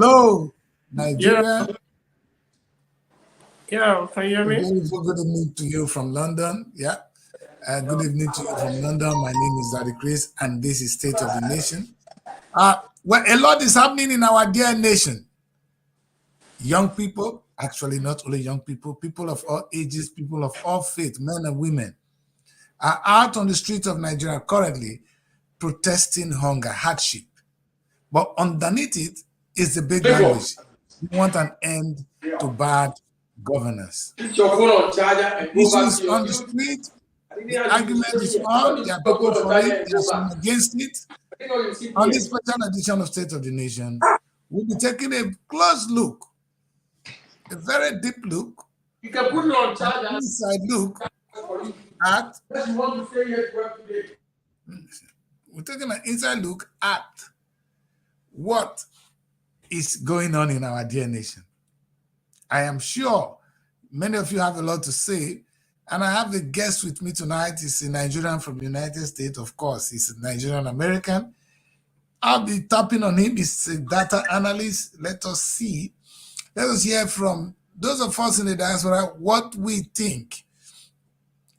Hello, Yeah, Nigeria. yeah. Can you hear A me? beautiful good evening to you from London. Yeah. Good evening to you from London. My name is Daddy Chris, and this is State of the Nation. Well, a lot is happening in our dear nation. Young people, actually, not only young people, people of all ages, people of all faith, men and women, are out on the streets of Nigeria currently protesting hunger, hardship. But underneath it is the big language. We want an end to bad governance. Put your phone on charger and go back Issues to your on the field. street, I think the you argument is on. put There are your people phone on for charger it, and there are go some back. against it. I think you see On this special edition of State of the Nation, we'll be taking a close look, a very deep look, you can put it on charger. inside look at. Unless you want to stay here to work today. We're taking an inside look at what is going on in our dear nation. I am sure many of you have a lot to say, and I have a guest with me tonight. He's a Nigerian from the United States, of course. He's a Nigerian American. I'll be tapping on him. He's a data analyst. Let us hear from those of us in the diaspora what we think.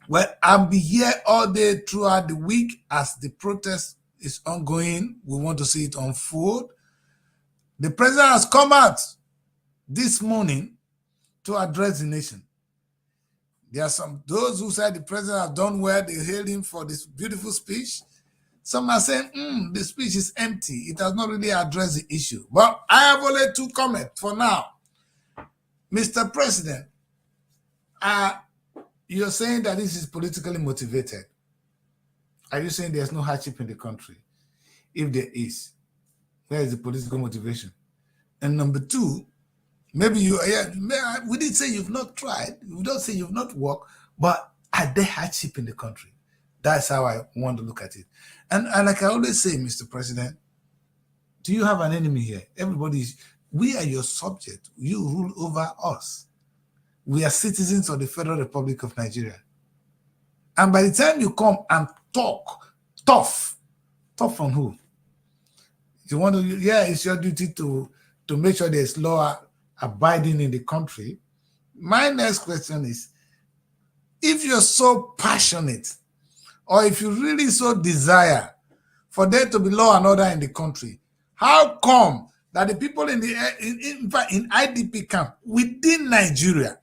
Well, I'll be here all day throughout the week as the protest is ongoing. We want to see it unfold. The president has come out this morning to address the nation. There are those who said the president has done well. They hailed him for this beautiful speech. Some are saying, the speech is empty. It has not really addressed the issue. But I have only two comments for now. Mr. President, you're saying that this is politically motivated. Are you saying there's no hardship in the country? If there is, where is the political motivation? And number two, maybe we did say you've not tried. We don't say you've not worked, but are there hardship in the country? That's how I want to look at it. And like I always say, Mr. President, do you have an enemy here? We are your subject. You rule over us. We are citizens of the Federal Republic of Nigeria. And by the time you come and talk tough on who? You want to, it's your duty to make sure there's law abiding in the country. My next question is, if you're so passionate, or if you really so desire for there to be law and order in the country, how come that the people in IDP camp within Nigeria,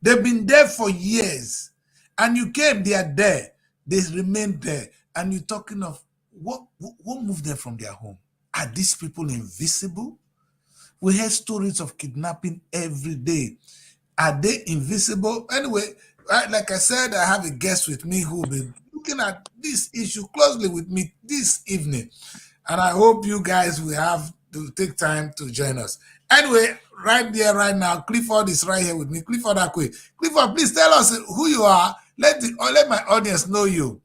they've been there for years, and you came, they are there, they remain there, and you're talking of what moved them from their home? Are these people invisible? We hear stories of kidnapping every day. Are they invisible? Anyway, like I said, I have a guest with me who will be looking at this issue closely with me this evening. And I hope you guys will have to take time to join us. Anyway, right there, right now, Clifford is right here with me. Clifford Akwe. Clifford, please tell us who you are. Let my audience know you.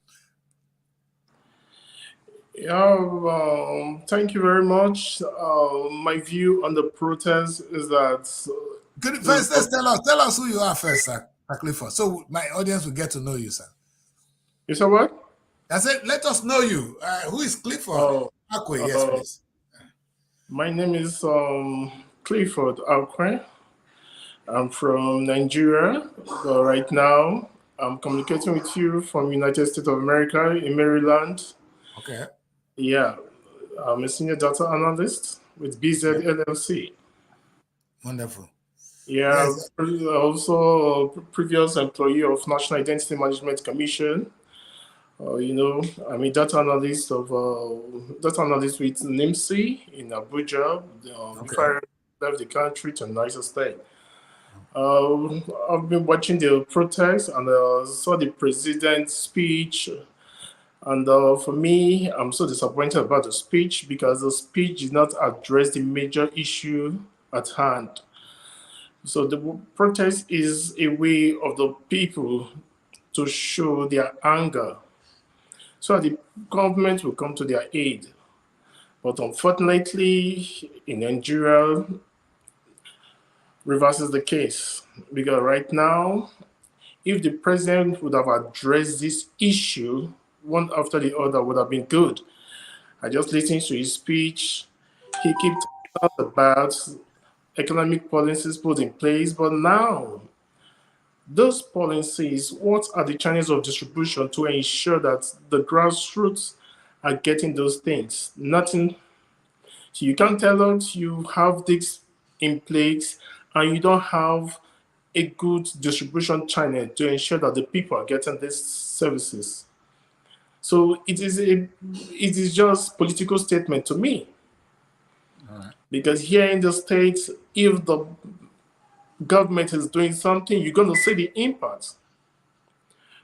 Yeah, thank you very much. My view on the protest is that... First, let's tell us who you are first, sir, Clifford, so my audience will get to know you, sir. You said what? I said, let us know you. Who is Clifford Akwe? Yes, please. My name is Clifford Akwe. I'm from Nigeria. So right now, I'm communicating with you from United States of America in Maryland. Okay. Yeah, I'm a senior data analyst with BZ LLC. Wonderful. Yeah, yes. Also a previous employee of National Identity Management Commission. I'm a data analyst with NIMSI in Abuja. Before I left the country to Niger State. I've been watching the protests and saw the president's speech. And for me, I'm so disappointed about the speech because the speech did not address the major issue at hand. So the protest is a way of the people to show their anger, so the government will come to their aid. But unfortunately, in Nigeria, reverses the case. Because right now, if the president would have addressed this issue, one after the other would have been good. I just listened to his speech. He kept not about economic policies put in place, but now those policies, what are the channels of distribution to ensure that the grassroots are getting those things? Nothing. So you can't tell us you have this in place and you don't have a good distribution channel to ensure that the people are getting these services. So it is just political statement to me. Because here in the States, if the government is doing something, you're going to see the impact.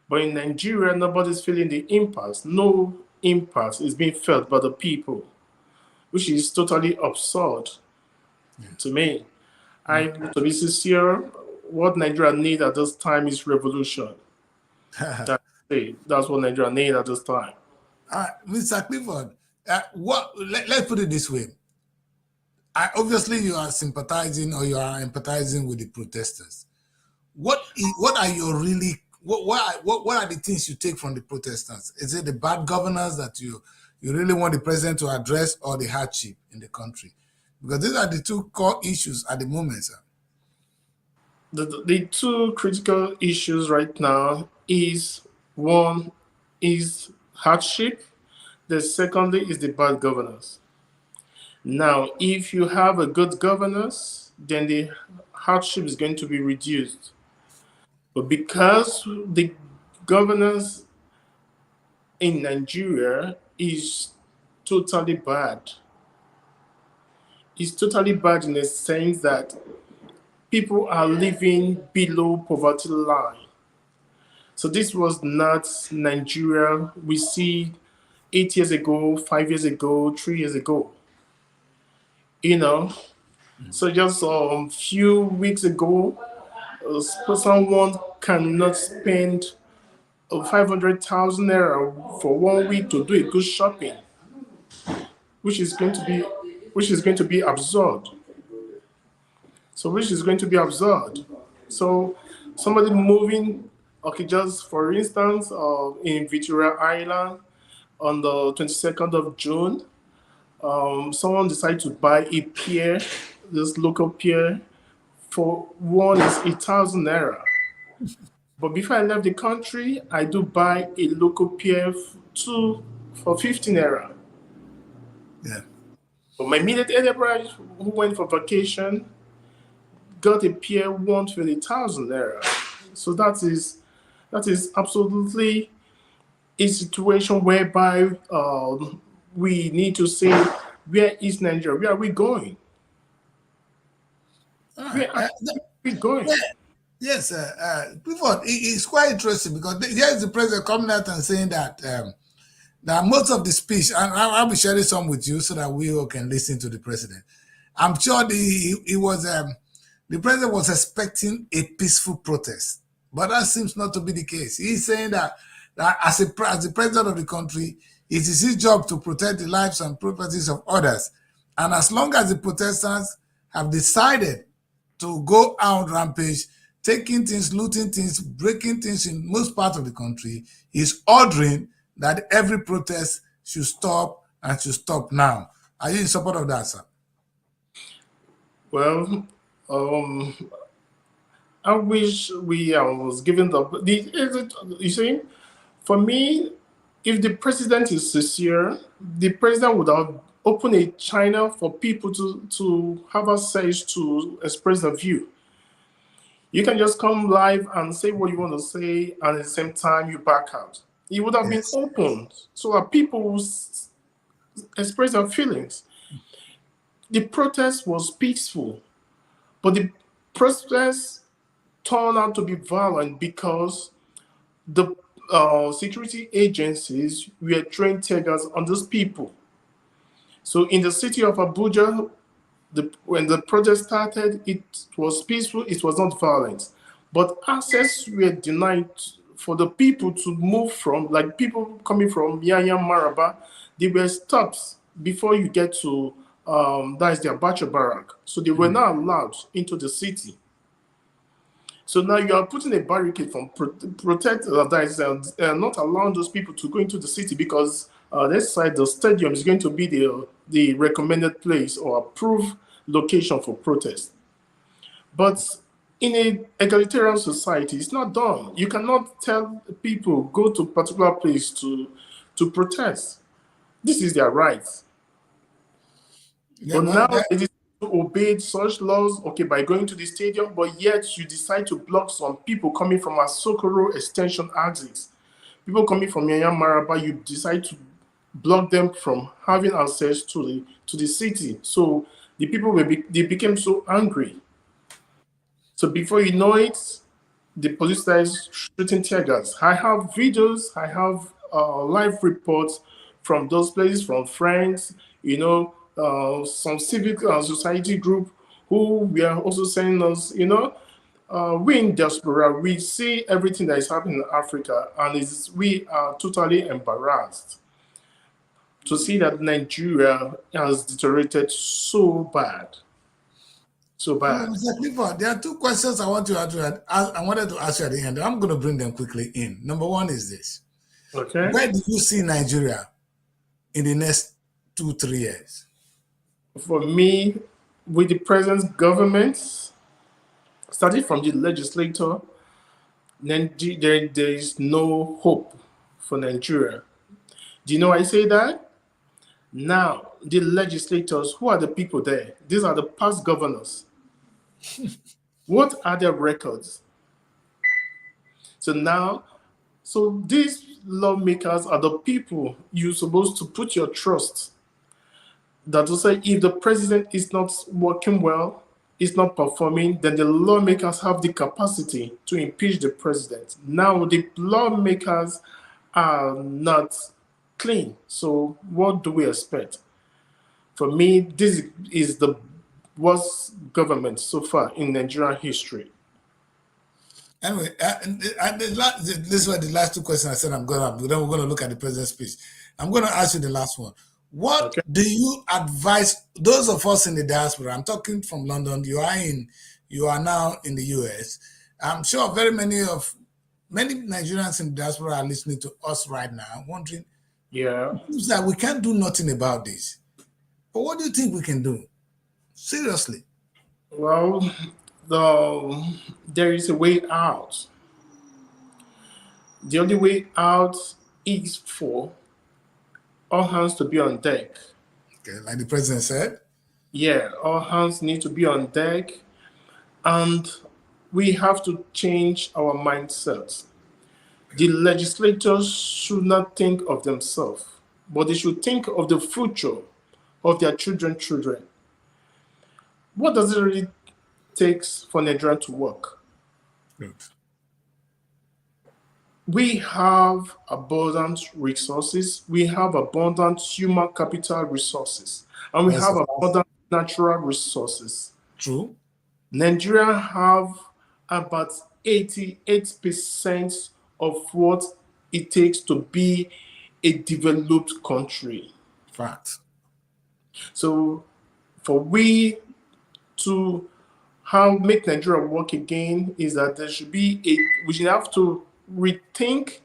But in Nigeria, nobody's feeling the impact. No impact is being felt by the people, which is totally absurd to me. To be sincere, what Nigeria needs at this time is revolution. That's what Nigeria needs at this time. Mr. Clifford, let's put it this way. Obviously, you are sympathizing or you are empathizing with the protesters. What are your really what are the things you take from the protesters? Is it the bad governance that you really want the president to address, or the hardship in the country? Because these are the two core issues at the moment, sir. The two critical issues right now is one is hardship, the secondly is the bad governance. Now, if you have a good governance, then the hardship is going to be reduced. But because the governance in Nigeria is totally bad, it's totally bad in the sense that people are living below poverty line. So this was not Nigeria we see 8 years ago, 5 years ago, 3 years ago. So just a few weeks ago, someone cannot spend 500,000 naira for 1 week to do a good shopping, which is going to be absurd. So somebody moving, okay, just for instance, in Victoria Island on the 22nd of June, someone decided to buy a pier, this local pier, for one is 8,000 naira. But before I left the country, I do buy a local pier for 15 naira. Yeah. But my immediate enterprise who went for vacation got a pier 120,000 naira. So that is absolutely a situation whereby we need to say, where is Nigeria? Where are we going? Where are we going? Yes, Clifford, it's quite interesting because here is the president coming out and saying that that most of the speech, and I'll be sharing some with you so that we all can listen to the president. I'm sure the president was expecting a peaceful protest, but that seems not to be the case. He's saying that as the president of the country, it is his job to protect the lives and properties of others. And as long as the protesters have decided to go out rampage, taking things, looting things, breaking things in most parts of the country, he's ordering that every protest should stop and should stop now. Are you in support of that, sir? Well, I wish we was given you see, for me, if the president is sincere, the president would have opened a channel for people to have access to express their view. You can just come live and say what you want to say, and at the same time you back out. It would have been open so that people would express their feelings. The protest was peaceful, but the protest turned out to be violent because the security agencies were throwing tear gas on those people. So in the city of Abuja, when the protest started, it was peaceful, it was not violent. But access were denied for the people to move from, like people coming from Yanya Maraba, they were stopped before you get to, that is the Abacha barrack. So they were not allowed into the city. So now you are putting a barricade from protect that is not allowing those people to go into the city because Let's say the stadium is going to be the recommended place or approved location for protest. But in an egalitarian society, it's not done. You cannot tell people go to a particular place to protest. This is their right. Yeah, But well, now it is to obey such laws, okay, by going to the stadium, but yet you decide to block some people coming from Asokoro extension axis. People coming from Yanya Maraba, you decide to block them from having access to the city. So the people they became so angry. So before you know it, the police started shooting tear gas. I have videos, I have live reports from those places, from friends, some civic society group who were also saying us, we in diaspora, we see everything that is happening in Africa, and we are totally embarrassed to see that Nigeria has deteriorated so bad. So bad. Mr. Clifford, there are two questions I wanted to ask you at the end. I'm going to bring them quickly in. Number one is this. Okay. Where do you see Nigeria in the next 2-3 years? For me, with the present government, starting from the legislator, then there is no hope for Nigeria. Do you know why I say that? Now, the legislators, who are the people there? These are the past governors. What are their records? So these lawmakers are the people you're supposed to put your trust. That will say if the president is not working well, is not performing, then the lawmakers have the capacity to impeach the president. Now the lawmakers are not clean. So what do we expect? For me, this is the worst government so far in Nigerian history. Anyway, this were the last two questions I said then we're going to look at the president's speech. I'm going to ask you the last one. What do you advise those of us in the diaspora? I'm talking from London. You are now in the US. I'm sure many Nigerians in the diaspora are listening to us right now, wondering, it seems that we can't do nothing about this. But what do you think we can do? Seriously. Well, there is a way out. The only way out is for all hands to be on deck. Okay, like the president said? Yeah, all hands need to be on deck, and we have to change our mindset. The legislators should not think of themselves, but they should think of the future of their children. What does it really take for Nigeria to work? Good. We have abundant resources. We have abundant human capital resources. And we have abundant natural resources. True. Nigeria have about 88% of what it takes to be a developed country. Fact. So for we to make Nigeria work again is that we should have to rethink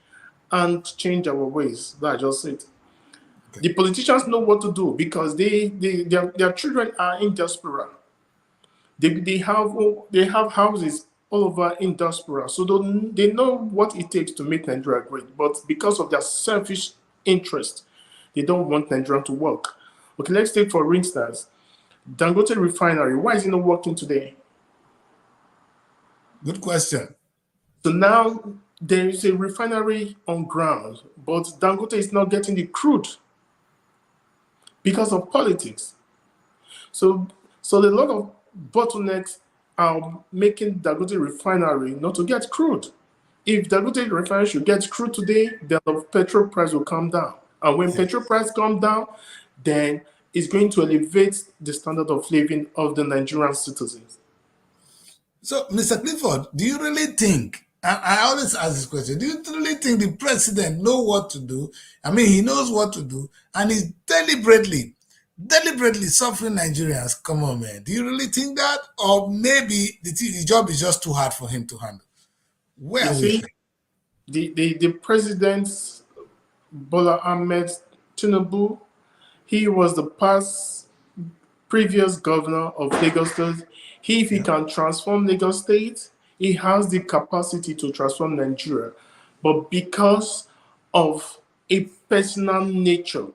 and change our ways. That's just it. Okay. The politicians know what to do because their children are in diaspora. They have houses all over in diaspora, so they know what it takes to make Nigeria great. But because of their selfish interest, they don't want Nigeria to work. Okay, let's take for instance, Dangote refinery. Why is it not working today? Good question. So now there is a refinery on ground, but Dangote is not getting the crude because of politics. So a lot of bottlenecks are making Dangote refinery not to get crude. If Dangote refinery should get crude today, then the petrol price will come down. And when petrol price comes down, then it's going to elevate the standard of living of the Nigerian citizens. So, Mr. Clifford, do you really think, I always ask this question, do you really think the president knows what to do? I mean, he knows what to do, and he's deliberately suffering Nigerians. Come on, man. Do you really think that? Or maybe the job is just too hard for him to handle? Where are we? The president, Bola Ahmed Tinubu, he was the previous governor of Lagos State. If he can transform Lagos State, he has the capacity to transform Nigeria. But because of a personal nature,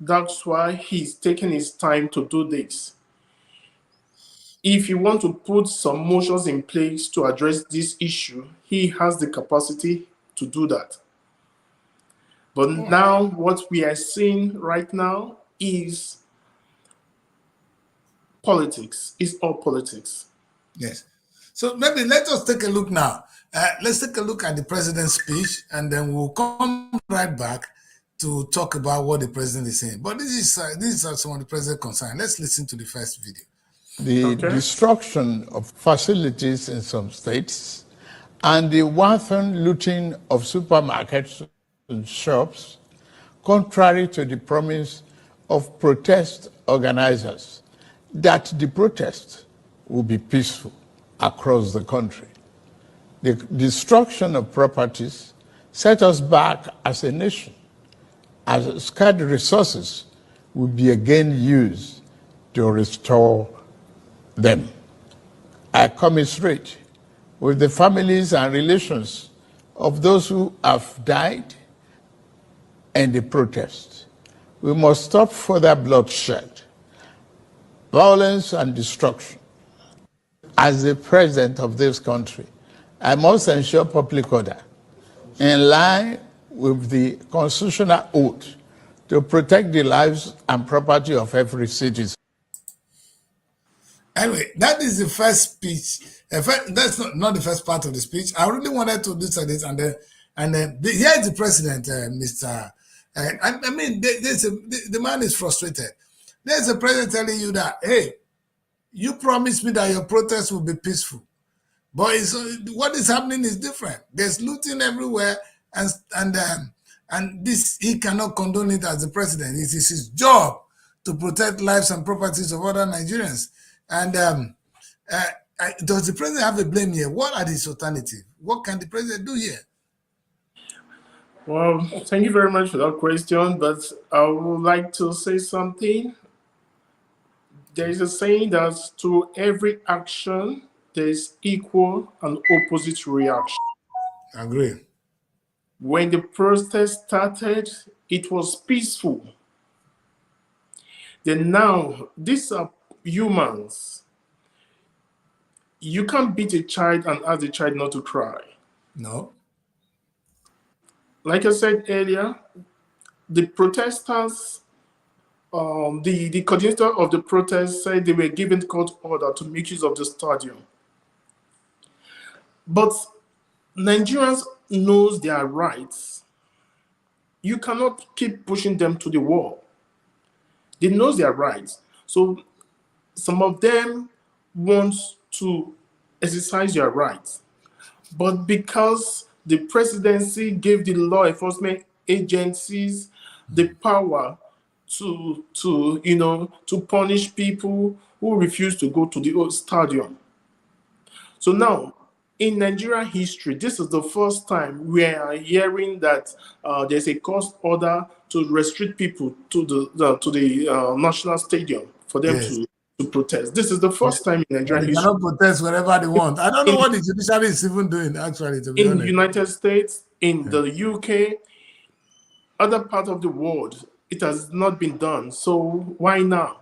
that's why he's taking his time to do this. If you want to put some motions in place to address this issue, he has the capacity to do that. But now what we are seeing right now is politics. It's all politics. Yes. So maybe let us take a look now. Let's take a look at the president's speech, and then we'll come right back to talk about what the president is saying. But these are some of the president's concerns. Let's listen to the first video. The destruction of facilities in some states and the wanton looting of supermarkets and shops, contrary to the promise of protest organizers that the protest will be peaceful across the country. The destruction of properties set us back as a nation, as scarce resources will be again used to restore them. I commiserate with the families and relations of those who have died in the protest. We must stop further bloodshed, violence, and destruction. As the president of this country, I must ensure public order in line with the constitutional oath to protect the lives and property of every citizen. Anyway, that is the first speech. That's not the first part of the speech. I really wanted to do this, and then here is the president, Mr. I mean, the man is frustrated. There's a president telling you that, hey, you promised me that your protest will be peaceful, but what is happening is different. There's looting everywhere, and this, he cannot condone it as the president. It is his job to protect lives and properties of other Nigerians. And does the president have a blame here? What are his alternatives? What can the president do here? Well, thank you very much for that question, but I would like to say something. There is a saying that to every action, there is equal and opposite reaction. I agree. When the protest started, it was peaceful. Then now, these are humans. You can't beat a child and ask the child not to cry. No. Like I said earlier, the protesters, the coordinator of the protest said they were given court order to make use of the stadium. But Nigerians knows their rights. You cannot keep pushing them to the wall. They know their rights. So some of them want to exercise their rights. But because the presidency gave the law enforcement agencies the power to punish people who refuse to go to the stadium. So now, in Nigerian history, this is the first time we are hearing that there's a court order to restrict people to the national stadium for them to protest. This is the first time in Nigerian history. They cannot protest wherever they want. I don't know what the judiciary is even doing, actually, to be honest. In the United States, in the UK, other parts of the world, it has not been done. So why now?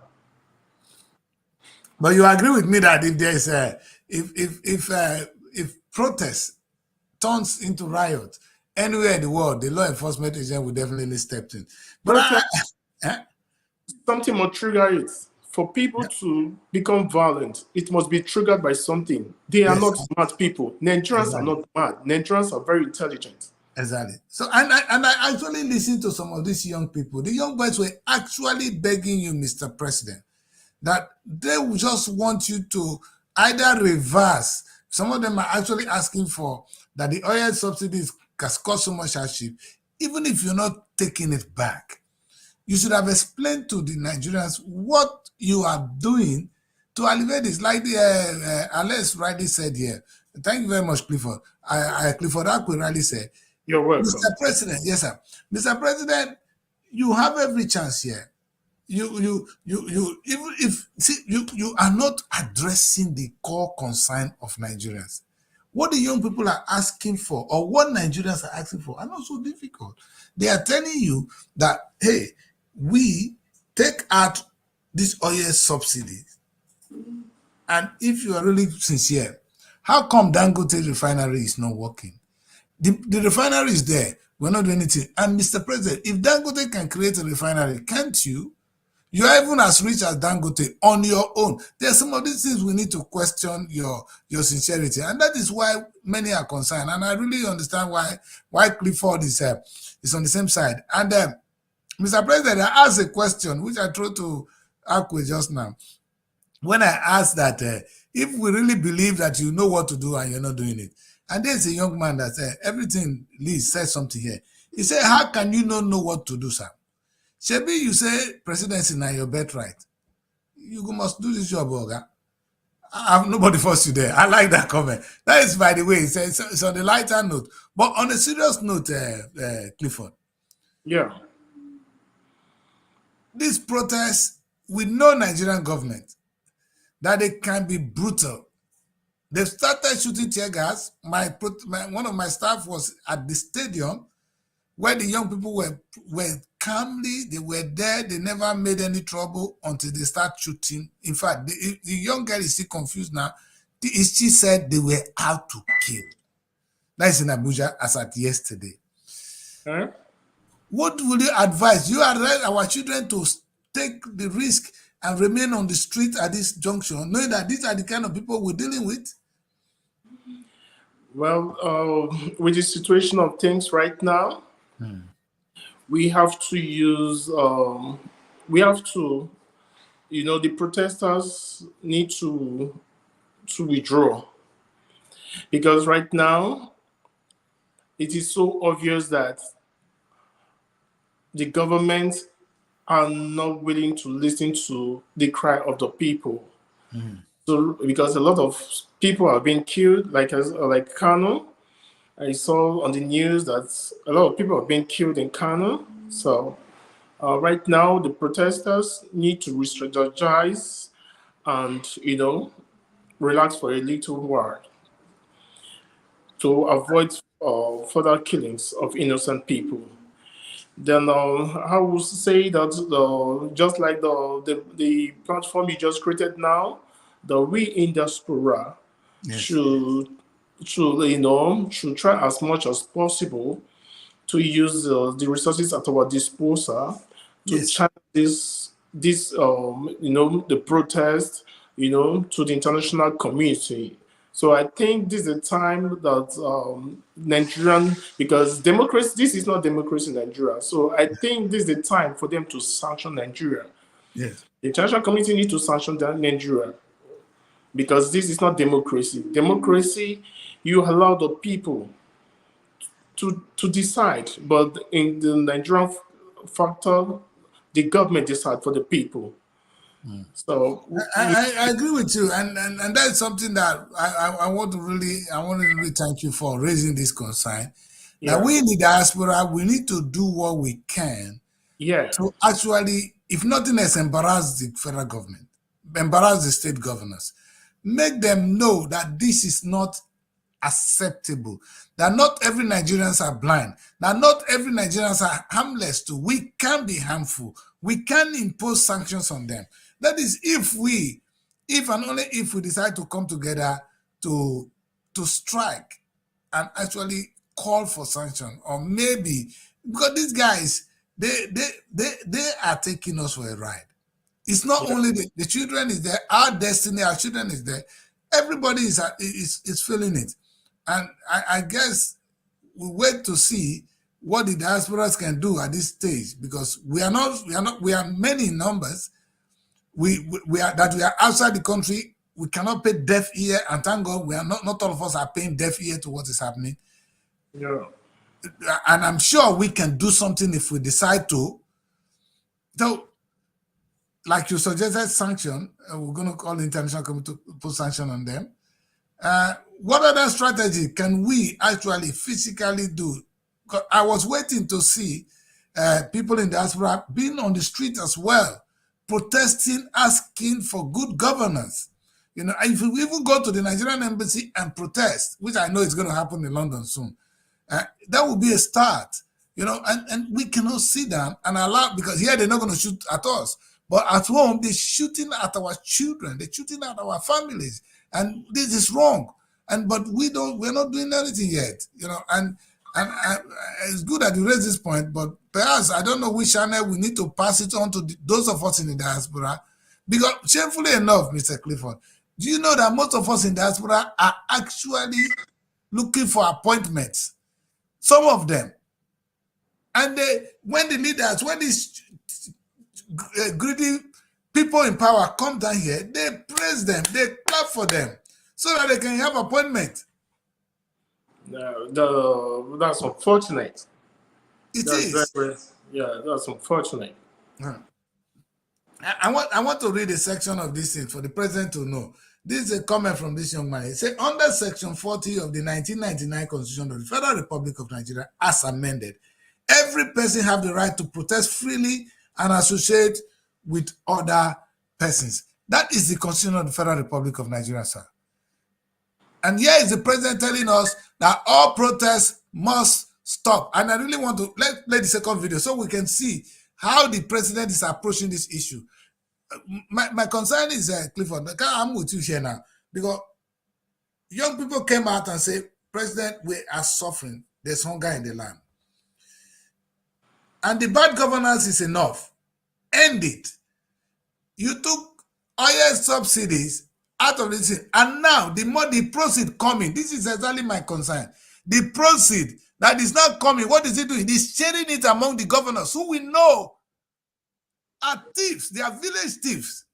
But you agree with me that if there's if protest turns into riot anywhere in the world, the law enforcement agent will definitely step in. But something must trigger it. For people to become violent, it must be triggered by something. They are not smart people. Nigerians are not mad. Nigerians are very intelligent. Exactly. So, and I actually listened to some of these young people. The young boys were actually begging you, Mr. President, that they just want you to either reverse. Some of them are actually asking for that the oil subsidies has caused so much hardship. Even if you're not taking it back, you should have explained to the Nigerians what you are doing to alleviate this. Like Alex rightly said here. Thank you very much, Clifford. Clifford Akwe rightly said, You're welcome. Mr. President, yes, sir. Mr. President, you have every chance here. You even if see you are not addressing the core concern of Nigerians. What the young people are asking for, or what Nigerians are asking for, are not so difficult. They are telling you that, hey, we take out this oil subsidy, and if you are really sincere, how come Dangote refinery is not working? The refinery is there. We're not doing anything. And Mr. President, if Dangote can create a refinery, can't you? You are even as rich as Dangote on your own. There are some of these things we need to question your sincerity, and that is why many are concerned. And I really understand why Clifford is on the same side. And Mr. President, I asked a question which I threw to Akwe just now. When I asked that if we really believe that you know what to do and you're not doing it, and there's a young man that said everything. Liz said something here. He said, "How can you not know what to do, sir? Shebi, you say presidency now your birthright. You must do this job, Oga. I have nobody forced you there." I like that comment. That is, by the way, it's on the lighter note. But on a serious note, Clifford. Yeah. This protest, we know Nigerian government, that they can be brutal. They've started shooting tear gas. One of my staff was at the stadium where the young people were calmly, they were there, they never made any trouble until they start shooting. In fact, the young girl is still confused now. She said they were out to kill. That's in Abuja as at yesterday. Huh? What will you advise? You advise our children to take the risk and remain on the street at this junction, knowing that these are the kind of people we're dealing with? Well, with the situation of things right now, we have to use, the protesters need to withdraw. Because right now, it is so obvious that the government are not willing to listen to the cry of the people. So, because a lot of people are being killed, like Kano, I saw on the news that a lot of people are being killed in Kano. So, right now, the protesters need to re-strategize and, relax for a little while to avoid further killings of innocent people. Then I would say that just like the platform you just created now, the we in diaspora should try as much as possible to use the resources at our disposal to channel the protest to the international community. So I think this is a time that Nigerian, because democracy, this is not democracy in Nigeria. So I think this is the time for them to sanction Nigeria. Yes. The international community needs to sanction Nigeria because this is not democracy. Democracy, you allow the people to decide, but in the Nigerian factor, the government decide for the people. So I agree with you, and that's something that I want to really thank you for raising this concern. Yeah. That we in the diaspora, we need to do what we can to actually, if nothing else, embarrass the federal government, embarrass the state governors, make them know that this is not acceptable, that not every Nigerians are blind, that not every Nigerians are harmless too. We can be harmful. We can impose sanctions on them. That is if and only if we decide to come together to strike and actually call for sanction, or maybe because these guys, they are taking us for a ride. It's not only the children is there, our destiny, our children is there. Everybody is feeling it. And I guess we wait to see what the diasporas can do at this stage, because we are many in numbers. We are outside the country. We cannot pay deaf ear, and thank God we are not all of us are paying deaf ear to what is happening. Yeah. And I'm sure we can do something if we decide to. So, like you suggested, sanction, we're going to call the international community to put sanction on them. What other strategy can we actually physically do I was waiting to see people in diaspora being on the street as well, protesting, asking for good governance. You know, if we even go to the Nigerian embassy and protest, which I know is going to happen in London soon, that will be a start. You know, and we cannot sit down and allow, because here they're not going to shoot at us, but at home they're shooting at our children, they're shooting at our families, and this is wrong. But we're not doing anything yet. You know, and it's good that you raise this point, but perhaps I don't know which channel we need to pass it on to those of us in the diaspora, because shamefully enough, Mr. Clifford, do you know that most of us in diaspora are actually looking for appointments? Some of them. And when these greedy people in power come down here, they praise them, they clap for them, so that they can have appointment. That's unfortunate. That's unfortunate. I want to read a section of this thing for the president to know. This is a comment from this young man. He said, under Section 40 of the 1999 Constitution of the Federal Republic of Nigeria, as amended, every person have the right to protest freely and associate with other persons. That is the Constitution of the Federal Republic of Nigeria, sir. And here is the president telling us that all protests must stop. And I really want to play the second video so we can see how the president is approaching this issue. My concern is, Clifford, I'm with you here now, because young people came out and said, President, we are suffering. There's hunger in the land. And the bad governance is enough. End it. You took oil subsidies out of this, and now the proceed coming. This is exactly my concern. The proceed that is not coming, what is it doing? It is sharing it among the governors who we know are thieves. They are village thieves.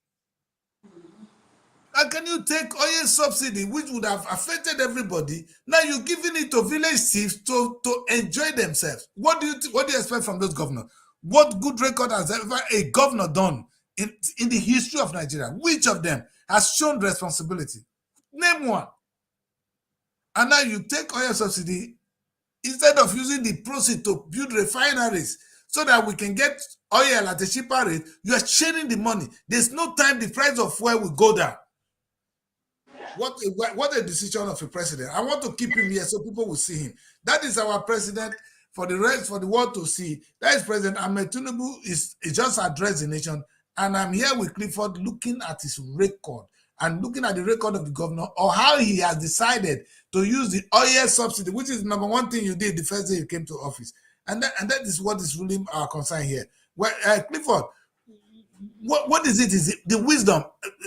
How can you take oil subsidy, which would have affected everybody? Now you're giving it to village thieves to enjoy themselves. What do you expect from those governors? What good record has ever a governor done in the history of Nigeria? Which of them has shown responsibility? Name one. And now you take oil subsidy instead of using the proceeds to build refineries so that we can get oil at a cheaper rate. You are sharing the money. There's no time the price of fuel will go down. What a decision of a president. I want to keep him here so people will see him. That is our president for the world to see. That is President Ahmed Tinubu is just addressed the nation. And I'm here with Clifford looking at his record and looking at the record of the governor, or how he has decided to use the oil subsidy, which is the number one thing you did the first day you came to office. And that is what is really our concern here. Well, Clifford, what is it? Is it the wisdom?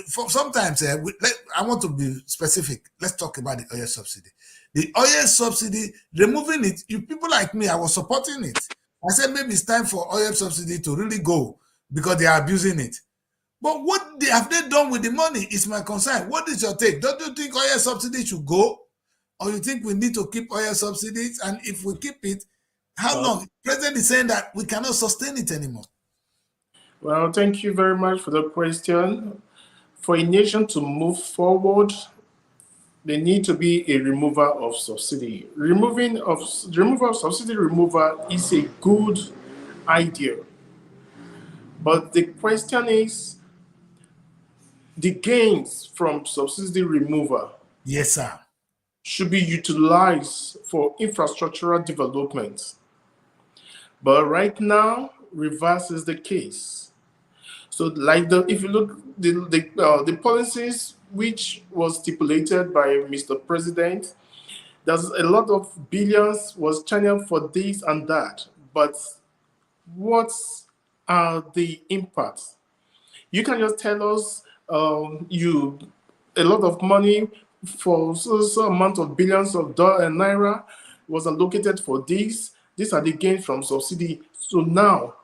Sometimes I want to be specific. Let's talk about the oil subsidy. The oil subsidy, removing it, you people like me, I was supporting it. I said maybe it's time for oil subsidy to really go because they are abusing it. But what have they done with the money is my concern. What is your take? Don't you think oil subsidy should go? Or you think we need to keep oil subsidies? And if we keep it, how long? The president is saying that we cannot sustain it anymore. Well, thank you very much for the question. For a nation to move forward, there need to be a removal of subsidy. The removal of subsidy removal is a good idea. But the question is, the gains from subsidy removal, yes, sir, should be utilized for infrastructural development. But right now, reverse is the case. So, like if you look the policies which was stipulated by Mr. President, there's a lot of billions was channeled for this and that. But what are the impacts? You can just tell us a lot of money for so amount of billions of naira was allocated for this. These are the gains from subsidy. So now,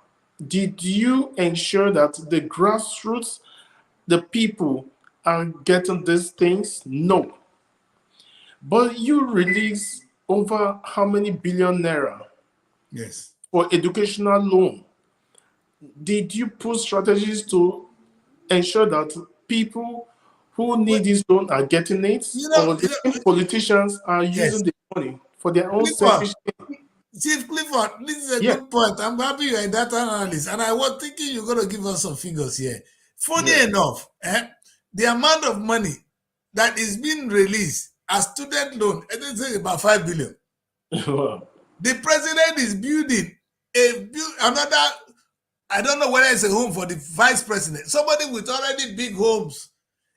did you ensure that the grassroots, the people are getting these things? No. But you release over how many billion naira? Yes. For educational loan. Did you put strategies to ensure that people who need this loan are getting it? Or the politicians are using the money for their own selfish gain? Chief Clifford, this is a Yeah. good point. I'm happy you're a data analyst, and I was thinking you're going to give us some figures here. Funny Yeah. enough, the amount of money that is being released as student loan, I think it's about 5 billion. Wow. The president is building another, I don't know whether it's a home for the vice president, somebody with already big homes.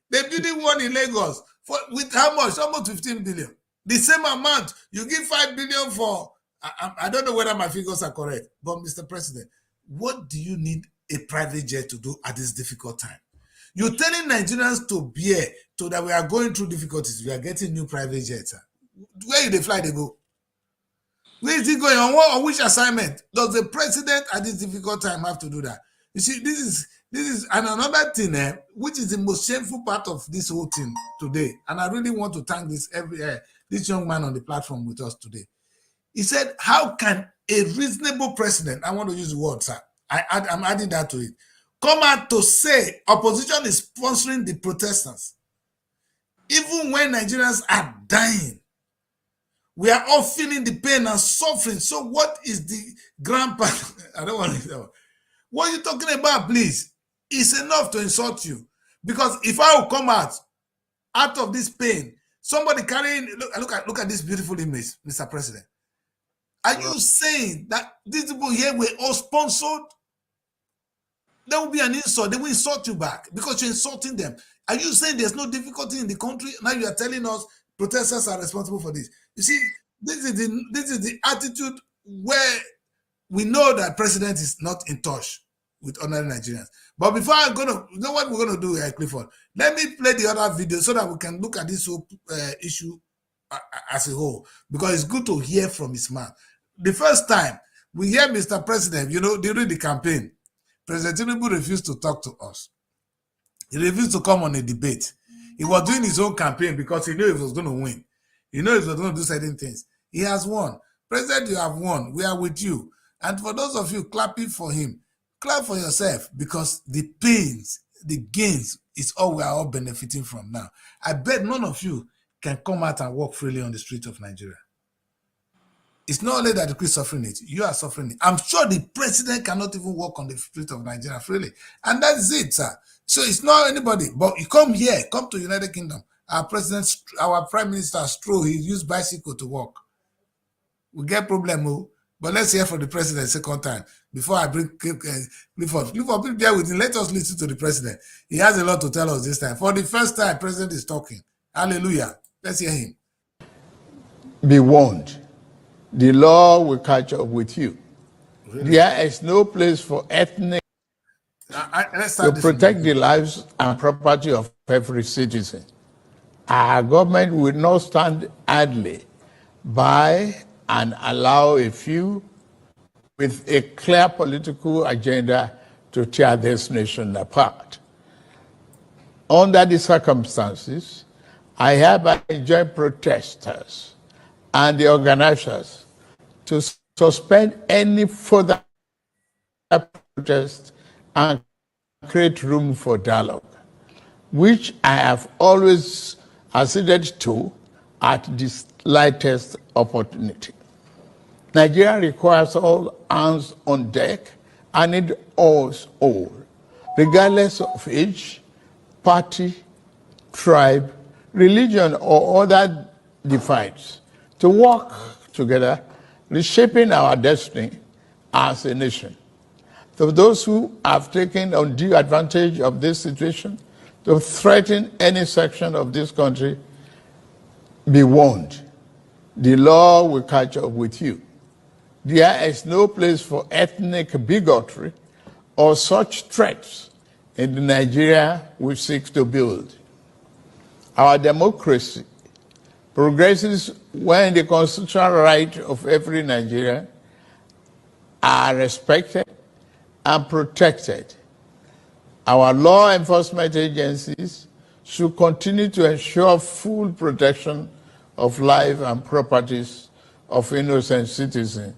They're building one in Lagos with how much? Almost 15 billion. The same amount. You give 5 billion for, I don't know whether my figures are correct, but Mr. President, what do you need a private jet to do at this difficult time? You're telling Nigerians to bear so that we are going through difficulties. We are getting new private jets. Where do they fly, they go? Where is it going? On which assignment does the president at this difficult time have to do that? You see, this is and another thing, which is the most shameful part of this whole thing today. And I really want to thank this young man on the platform with us today. He said, "How can a reasonable president," I want to use the word, sir, I'm adding that to it, come out to say opposition is sponsoring the protesters, even when Nigerians are dying? We are all feeling the pain and suffering. So what is the grandpa? I don't want to. What are you talking about, please? It's enough to insult you. Because if I will come out of this pain, somebody carrying, look at this beautiful image, Mr. President. Are you saying that these people here were all sponsored? There will be an insult. They will insult you back because you're insulting them. Are you saying there's no difficulty in the country? Now you are telling us protesters are responsible for this. You see, this is the attitude where we know that president is not in touch with ordinary Nigerians. But before I'm gonna, you know what we're gonna do here, Clifford? Let me play the other video so that we can look at this whole issue as a whole, because it's good to hear from his mouth. The first time we hear Mr. President, during the campaign, President Tinubu refused to talk to us. He refused to come on a debate. He was doing his own campaign because he knew he was going to win. He knew he was going to do certain things. He has won. President, you have won. We are with you. And for those of you clapping for him, clap for yourself, because the pains, the gains, is all we are all benefiting from now. I bet none of you can come out and walk freely on the streets of Nigeria. It's not only that the Christians suffering it, you are suffering it. I'm sure the president cannot even walk on the street of Nigeria freely. And that's it, sir. So it's not anybody. But you come here, come to United Kingdom. Our prime minister, Stroh, he used bicycle to walk. We get problem, but let's hear from the president second time before I bring Clifford. Clifford, please bear with me. Let us listen to the president. He has a lot to tell us this time. For the first time, president is talking. Hallelujah. Let's hear him. Be warned. The law will catch up with you. Really? There is no place for ethnic to protect the lives and property of every citizen. Our government will not stand idly by and allow a few with a clear political agenda to tear this nation apart. Under the circumstances, I hereby join protesters and the organizers to suspend any further protest and create room for dialogue, which I have always acceded to at the slightest opportunity. Nigeria requires all hands on deck and it us all, regardless of age, party, tribe, religion, or other divides, to work together, reshaping our destiny as a nation. To those who have taken undue advantage of this situation to threaten any section of this country, be warned. The law will catch up with you. There is no place for ethnic bigotry or such threats in the Nigeria we seek to build. Our democracy progresses when the constitutional rights of every Nigerian are respected and protected. Our law enforcement agencies should continue to ensure full protection of life and properties of innocent citizens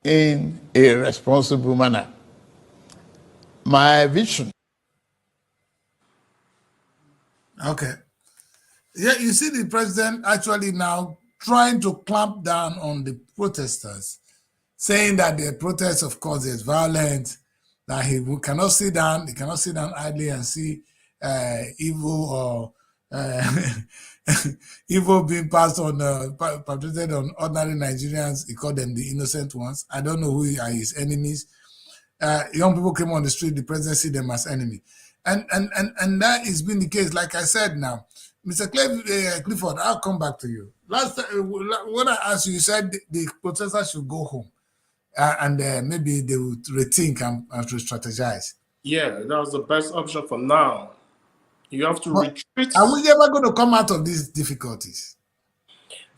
in a responsible manner. My vision. Okay. Yeah, you see the president actually now trying to clamp down on the protesters saying that the protest, of course, is violent, that he cannot sit down idly and see evil or evil being passed on, perpetrated on ordinary Nigerians. He called them the innocent ones. I don't know who are his enemies. Young people came on the street, the president see them as enemy. And that has been the case. Like I said now, Mr. Clifford, I'll come back to you. Last time, when I asked you, you said the protesters should go home. And maybe they would rethink and re-strategize. Yeah, that was the best option for now. You have to retreat. Are we ever going to come out of these difficulties?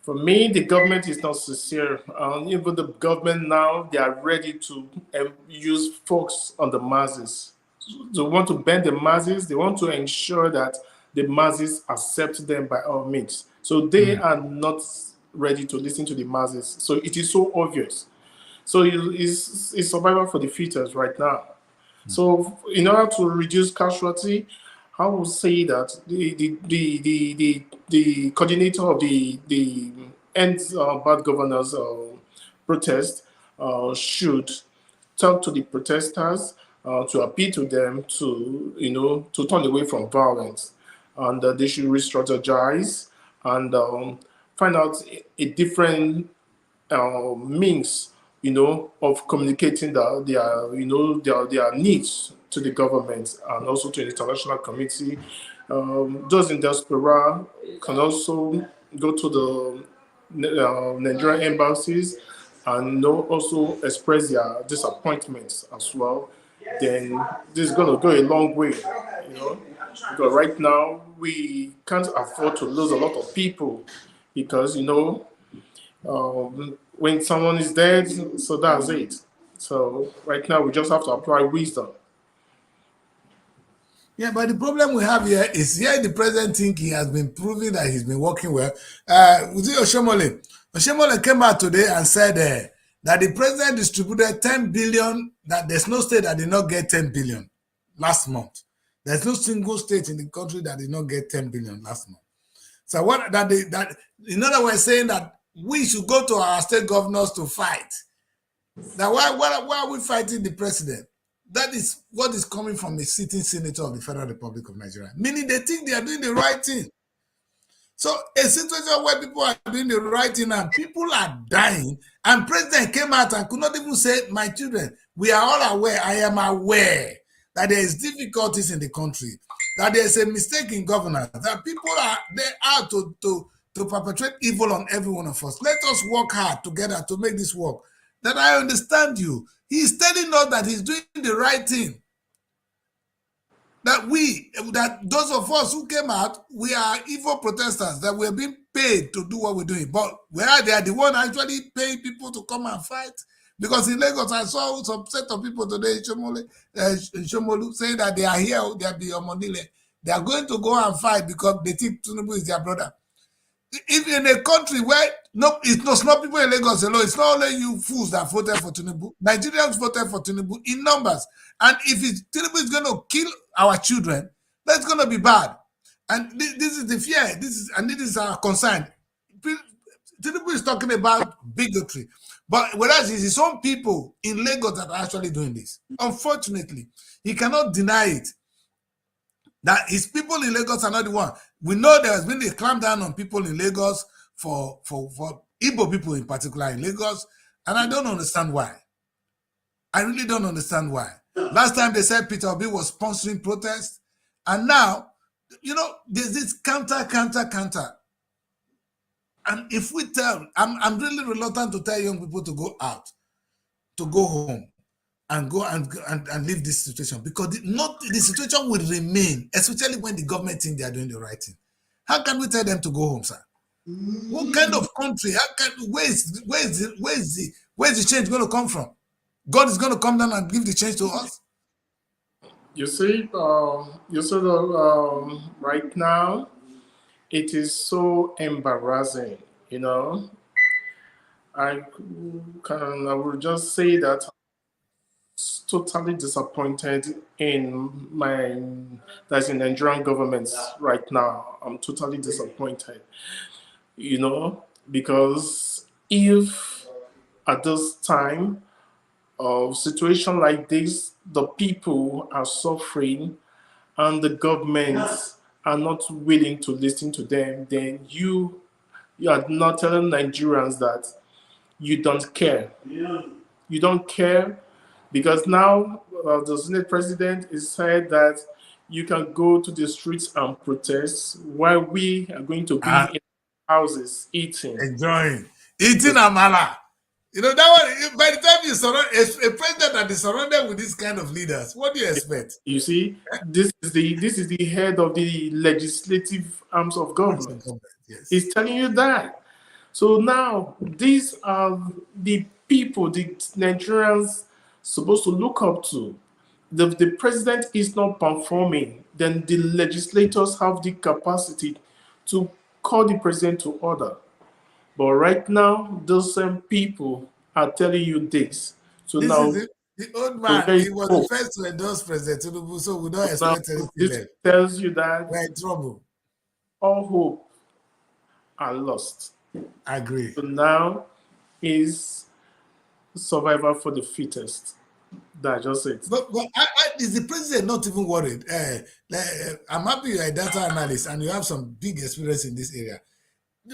For me, the government is not sincere. Even the government now, they are ready to use force on the masses. They want to bend the masses. They want to ensure that the masses accept them by all means. So they are not ready to listen to the masses. So it is so obvious. So it's survival for the fittest right now. So in order to reduce casualty, I would say that the coordinator of the End Bad Governors protest should talk to the protesters to appeal to them to turn away from violence, and they should re-strategize and find out a different means of communicating their needs to the government and also to the international community. Those in diaspora can also go to the Nigerian embassies and also express their disappointments as well. Then this is going to go a long way, because right now we can't afford to lose a lot of people because, when someone is dead, so that's it. So right now we just have to apply wisdom. Yeah, but the problem we have here is the president think he has been proving that he's been working well. Was it Oshomole? Oshomole came out today and said that the president distributed 10 billion, that there's no state that did not get 10 billion last month. There's no single state in the country that did not get 10 billion last month. So in other words, saying that we should go to our state governors to fight. Now, why are we fighting the president? That is what is coming from a sitting senator of the Federal Republic of Nigeria, meaning they think they are doing the right thing. So a situation where people are doing the right thing and people are dying, and president came out and could not even say, my children, we are all aware, I am aware that there is difficulties in the country, that there is a mistake in governance, that people are out to perpetrate evil on every one of us. Let us work hard together to make this work. That I understand you. He is telling us that he's doing the right thing. That those of us who came out, we are evil protesters, that we're being paid to do what we're doing. But where they are the one actually paying people to come and fight. Because in Lagos, I saw some set of people today in Shomolu saying that they are here, they are beyond Monile. They are going to go and fight because they think Tinubu is their brother. If in a country where it's not people in Lagos alone, it's not only you fools that voted for Tinubu. Nigerians voted for Tinubu in numbers. And if Tinubu is going to kill our children, that's going to be bad. And this is the fear. This is our concern. Tinubu is talking about bigotry. But whereas it's his own people in Lagos that are actually doing this. Unfortunately, he cannot deny it. That his people in Lagos are not the one. We know there has been a clampdown on people in Lagos for Igbo people in particular in Lagos, and I don't understand why. I really don't understand why. Last time they said Peter Obi was sponsoring protests, and now, there's this counter. And if we I'm really reluctant to tell young people to go out, to go home, and go and leave this situation, because the situation will remain, especially when the government think they are doing the right thing. How can we tell them to go home, sir? What kind of country? Where is the change going to come from? God is going to come down and give the change to us? You see, right now, it is so embarrassing. I will just say that totally disappointed in the Nigerian government right now. I'm totally disappointed, because if at this time of situation like this, the people are suffering and the governments are not willing to listen to them, then you are not telling Nigerians that you don't care. You don't care because now the Senate president is said that you can go to the streets and protest while we are going to be in houses eating. Eating amala. You know that one. By the time you surround a president that is surrounded with this kind of leaders, what do you expect? You see, this is the head of the legislative arms of government. Yes. He's telling you that. So now these are the people the Nigerians supposed to look up to. The president is not performing, then the legislators have the capacity to call the president to order. But right now, those same people are telling you this. So this now, is the old man, he was the first to endorse President Tinubu, so we don't expect anything this left. tells you that we're in trouble. All hope are lost. I agree. So now is survival for the fittest. That's just it. But is the president not even worried? I'm happy you're a data analyst and you have some big experience in this area.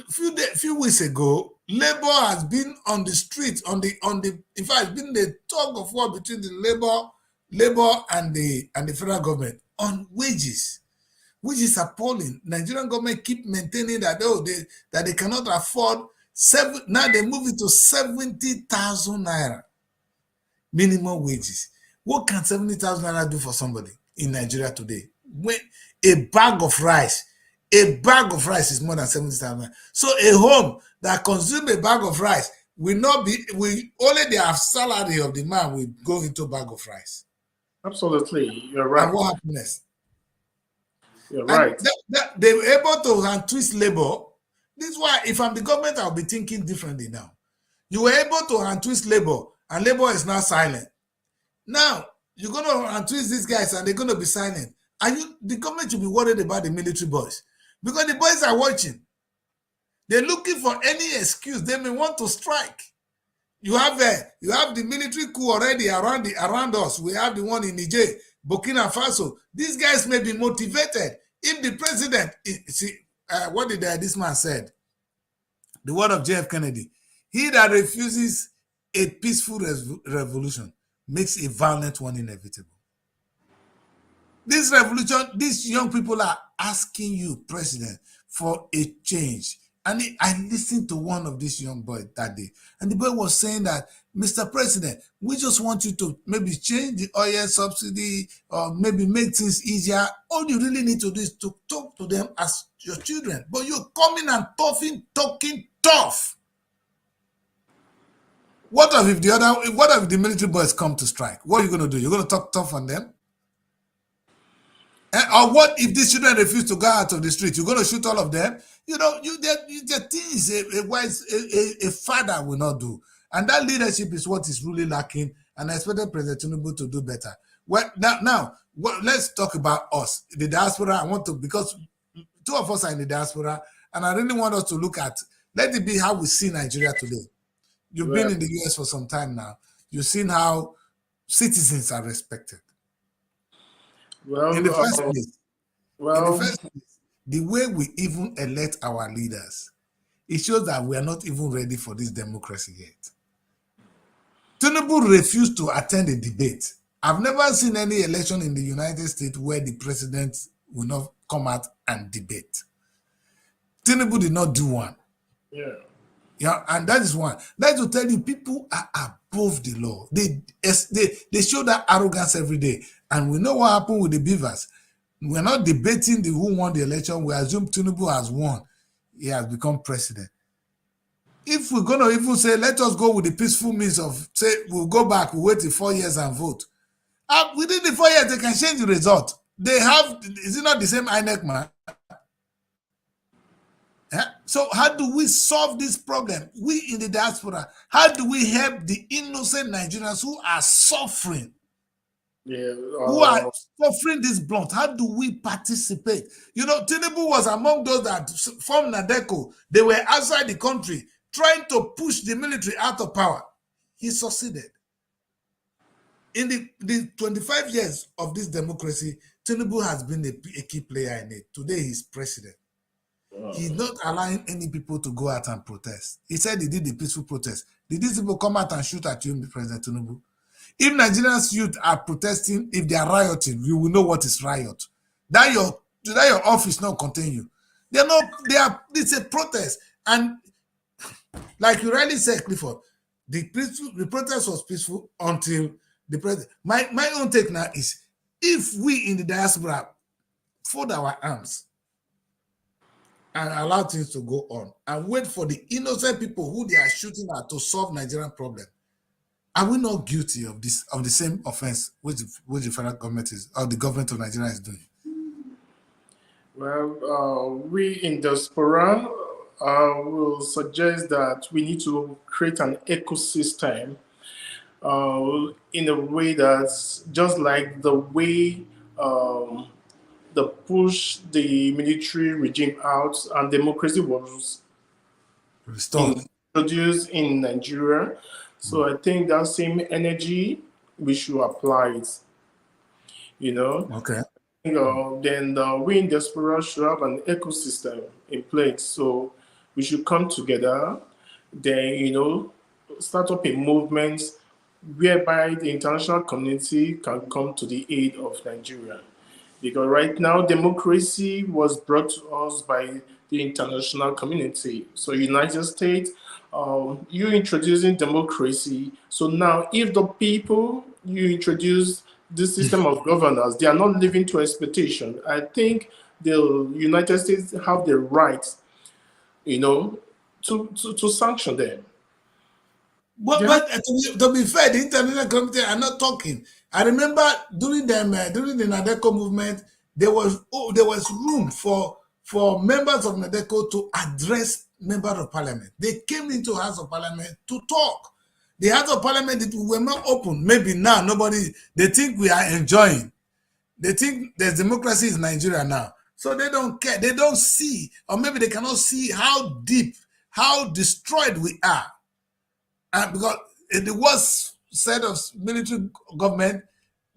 Few weeks ago, Labour has been on the street, in fact, it's been the tug of war between the Labour and the federal government on wages, which is appalling. Nigerian government keep maintaining that they cannot afford now they move it to 70,000 naira minimum wages. What can 70,000 naira do for somebody in Nigeria today? When a bag of rice is more than 70,000. So a home that consumes a bag of rice will only the salary of the man will go into a bag of rice. Absolutely, you're right. And what happiness? You're right. They were able to hand twist labor. This is why if I'm the government, I'll be thinking differently now. You were able to hand twist labor, and labor is now silent. Now you're going to hand twist these guys, and they're going to be silent. The government should be worried about the military boys, because the boys are watching. They're looking for any excuse. They may want to strike. You have the military coup already around us. We have the one in Niger, Burkina Faso. These guys may be motivated. If the president, what did this man said? The word of JF Kennedy. He that refuses a peaceful revolution makes a violent one inevitable. This revolution, these young people are asking you, President, for a change. And I listened to one of these young boys that day, and the boy was saying that, Mr. President, we just want you to maybe change the oil subsidy or maybe make things easier. All you really need to do is to talk to them as your children. But you're coming and talking tough. What if the military boys come to strike? What are you going to do? You're going to talk tough on them? Or what if these children refuse to go out of the street? You're going to shoot all of them? You know, the things a father will not do. And that leadership is what is really lacking. And I expected President Tinubu to do better. Well, now let's talk about us, the diaspora. Because two of us are in the diaspora, and I really want us to look at, let it be how we see Nigeria today. You've been in the US for some time now. You've seen how citizens are respected. Well, in the first place, the way we even elect our leaders, it shows that we are not even ready for this democracy yet. Tinubu refused to attend a debate. I've never seen any election in the United States where the president will not come out and debate. Tinubu did not do one. Yeah, and that is one. That will tell you people are above the law. They show that arrogance every day. And we know what happened with the beavers. We're not debating who won the election. We assume Tinubu has won. He has become president. If we're going to even say, let us go with the peaceful means of, say, we'll go back, we'll wait till 4 years and vote. Within the 4 years, they can change the result. They have, is it not the same INEC, man? So how do we solve this problem? We in the diaspora, how do we help the innocent Nigerians who are suffering? Who are suffering this blunt? How do we participate? You know, Tinubu was among those that formed NADECO. They were outside the country trying to push the military out of power. he succeeded. In the 25 years of this democracy, Tinubu has been a key player in it. Today, he's president. He's not allowing any people to go out and protest. He said he did the peaceful protest. Did these people come out and shoot at you, President Tinubu? If Nigerians youth are protesting, if they are rioting, you will know what is riot. That your office not contain you. It's a protest. And like you rightly said, Clifford, the protest was peaceful until the president. My own take now is, if we in the diaspora fold our arms and allow things to go on and wait for the innocent people who they are shooting at to solve Nigerian problem, are we not guilty of the same offense which the federal government is, or the government of Nigeria is doing? Well, we in diaspora will suggest that we need to create an ecosystem in a way that's just like the way they push the military regime out and democracy was Restored. introduced in Nigeria. So I think that same energy, we should apply it, you know. Okay. Then we in diaspora should have an ecosystem in place. So we should come together, then, you know, start up a movement whereby the international community can come to the aid of Nigeria. Because right now, democracy was brought to us by the international community. So United States, you introducing democracy. So now, if the people you introduce this system of governance, they are not living to expectation, I think the United States have the right, you know, to sanction them. But to be fair, the international community are not talking. I remember during the Nadeko movement, there was room for members of Nadeko to address members of parliament. They came into House of Parliament to talk. The House of Parliament, it were not open. Maybe now they think we are enjoying. They think there's democracy in Nigeria now. So they don't care. They don't see, or maybe they cannot see how deep, how destroyed we are. And because in the worst set of military government,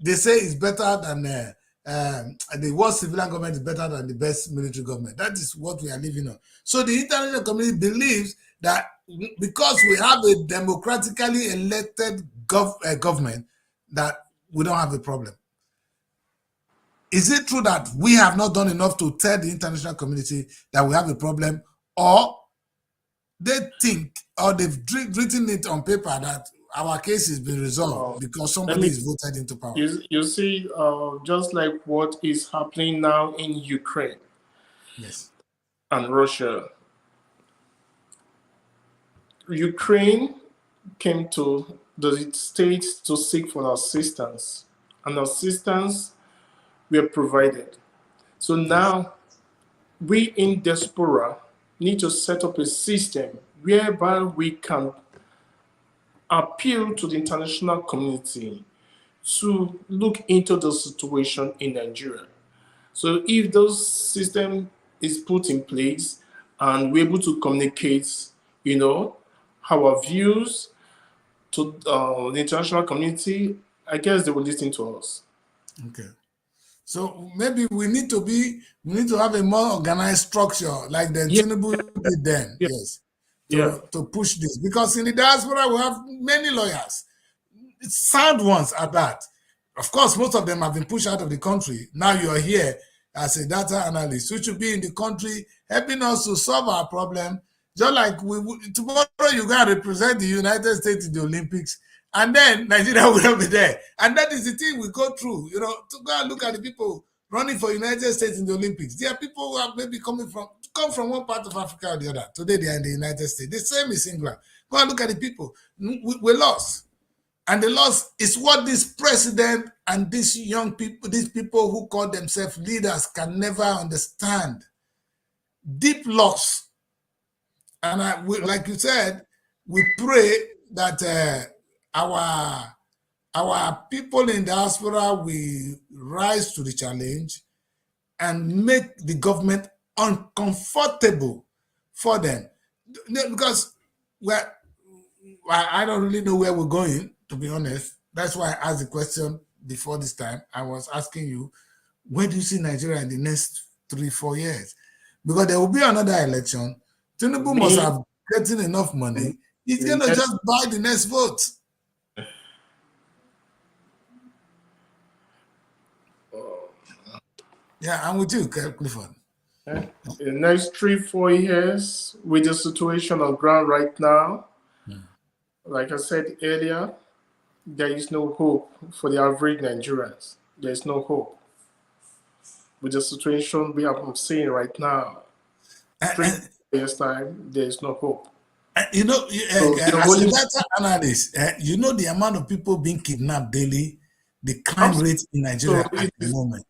they say it's better than the worst civilian government is better than the best military government. That is what we are living on. So the international community believes that because we have a democratically elected government, that we don't have a problem. Is it true that we have not done enough to tell the international community that we have a problem, or they think, or they've written it on paper that our case has been resolved because somebody is voted into power? You see, just like what is happening now in Ukraine, yes, and Russia. Ukraine came to the States to seek for assistance, and assistance were provided. So now we in diaspora need to set up a system whereby we can appeal to the international community to look into the situation in Nigeria. So if those system is put in place and we're able to communicate, you know, our views to the international community, I guess they will listen to us. Okay. So maybe we need to have a more organized structure like the Tinubu did then. Yeah. Yes. Yeah. To push this, because in the diaspora we have many lawyers, sound ones at that. Of course, most of them have been pushed out of the country. Now you are here as a data analyst, who should be in the country helping us to solve our problem. Just like tomorrow you got to represent the United States in the Olympics, and then Nigeria will not be there. And that is the thing we go through, you know, to go and look at the people running for United States in the Olympics. There are people who are maybe come from one part of Africa or the other. Today they are in the United States. The same is England. Go and look at the people. We lost. And the loss is what this president and these young people, these people who call themselves leaders, can never understand. Deep loss. And like you said, we pray that our people in diaspora will rise to the challenge and make the government uncomfortable for them. Because I don't really know where we're going, to be honest. That's why I asked the question before this time. I was asking you, where do you see Nigeria in the next 3-4 years? Because there will be another election. Tinubu must have getting enough money. He's going to just buy the next vote. Yeah, I'm with you, Clifford. In the next 3-4 years, with the situation on ground right now, like I said earlier, there is no hope for the average Nigerians. There is no hope. With the situation we are seeing right now, 3 years time, there is no hope. You know, as a data analyst, you know the amount of people being kidnapped daily, the crime rate in Nigeria at the moment.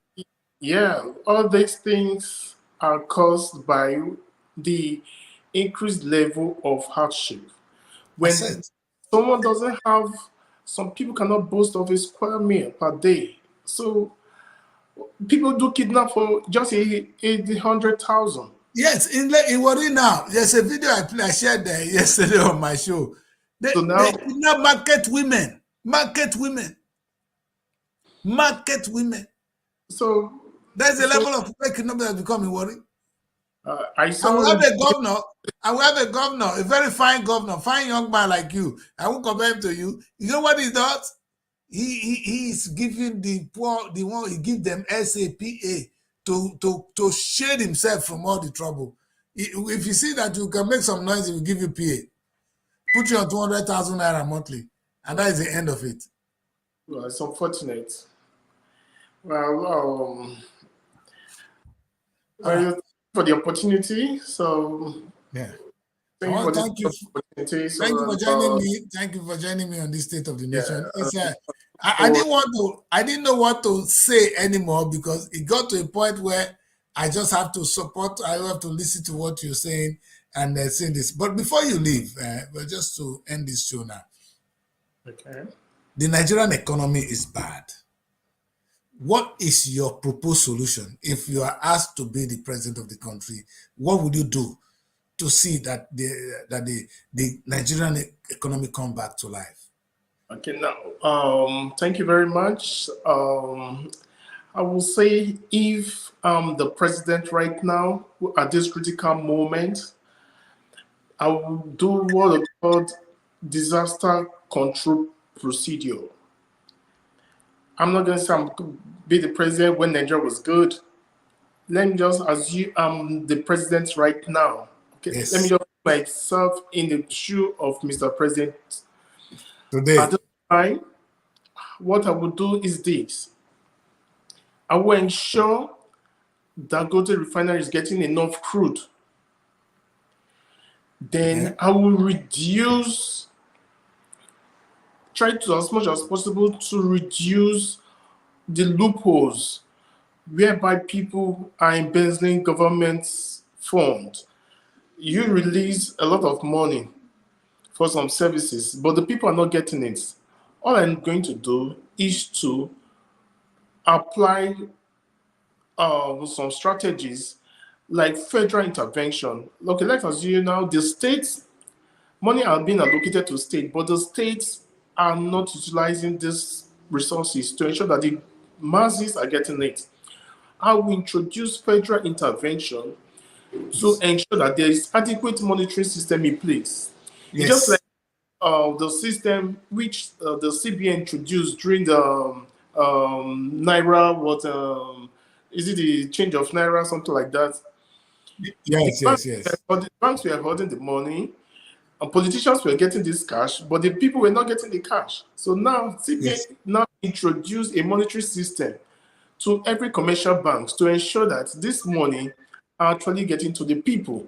Yeah, all these things are caused by the increased level of hardship. When someone doesn't have, some people cannot boast of a square meal per day. So people do kidnap for just 100,000. Yes, in Wari now, there's a video I shared there yesterday on my show. They kidnap market women. So there's a level of kidnapping that become in Wari. I saw. We have a governor, a very fine governor, fine young man like you. I won't compare him to you. You know what he does? He is giving the poor, the one he give them SAPA to shade himself from all the trouble. If you see that you can make some noise, he will give you PA. Put you on 200,000 naira monthly, and that is the end of it. Well, it's unfortunate. Well, for the opportunity. So yeah. Thank you for joining me. Thank you for joining me on this State of the Nation. I didn't know what to say anymore because it got to a point where I just have to support. I have to listen to what you're saying and say this. But before you leave, but just to end this show now. Okay. The Nigerian economy is bad. What is your proposed solution if you are asked to be the president of the country? What would you do to see that the Nigerian economy come back to life? Okay, now, thank you very much. I will say if the president right now, at this critical moment, I will do what is called disaster control procedure. I'm not going to say I'm going to be the president when Nigeria was good. Let me just assume I'm the president right now. Okay, yes. Let me just put myself in the shoe of Mr. President. Today. At this time, what I will do is this. I will ensure Dangote refinery is getting enough crude. Then I will reduce, try to as much as possible to reduce the loopholes whereby people are embezzling government's funds. You release a lot of money for some services, but the people are not getting it. All I'm going to do is to apply some strategies like federal intervention. Okay, let's assume now the states, money are being allocated to state, but the states are not utilizing these resources to ensure that the masses are getting it. I will introduce federal intervention to ensure that there is adequate monitoring system in place. Yes. Just like the system which the CBN introduced during the Naira, is it the change of Naira, something like that? Yes. But the banks were holding the money, and politicians were getting this cash, but the people were not getting the cash. So now CBN now introduced a monetary system to every commercial banks to ensure that this money are actually getting to the people.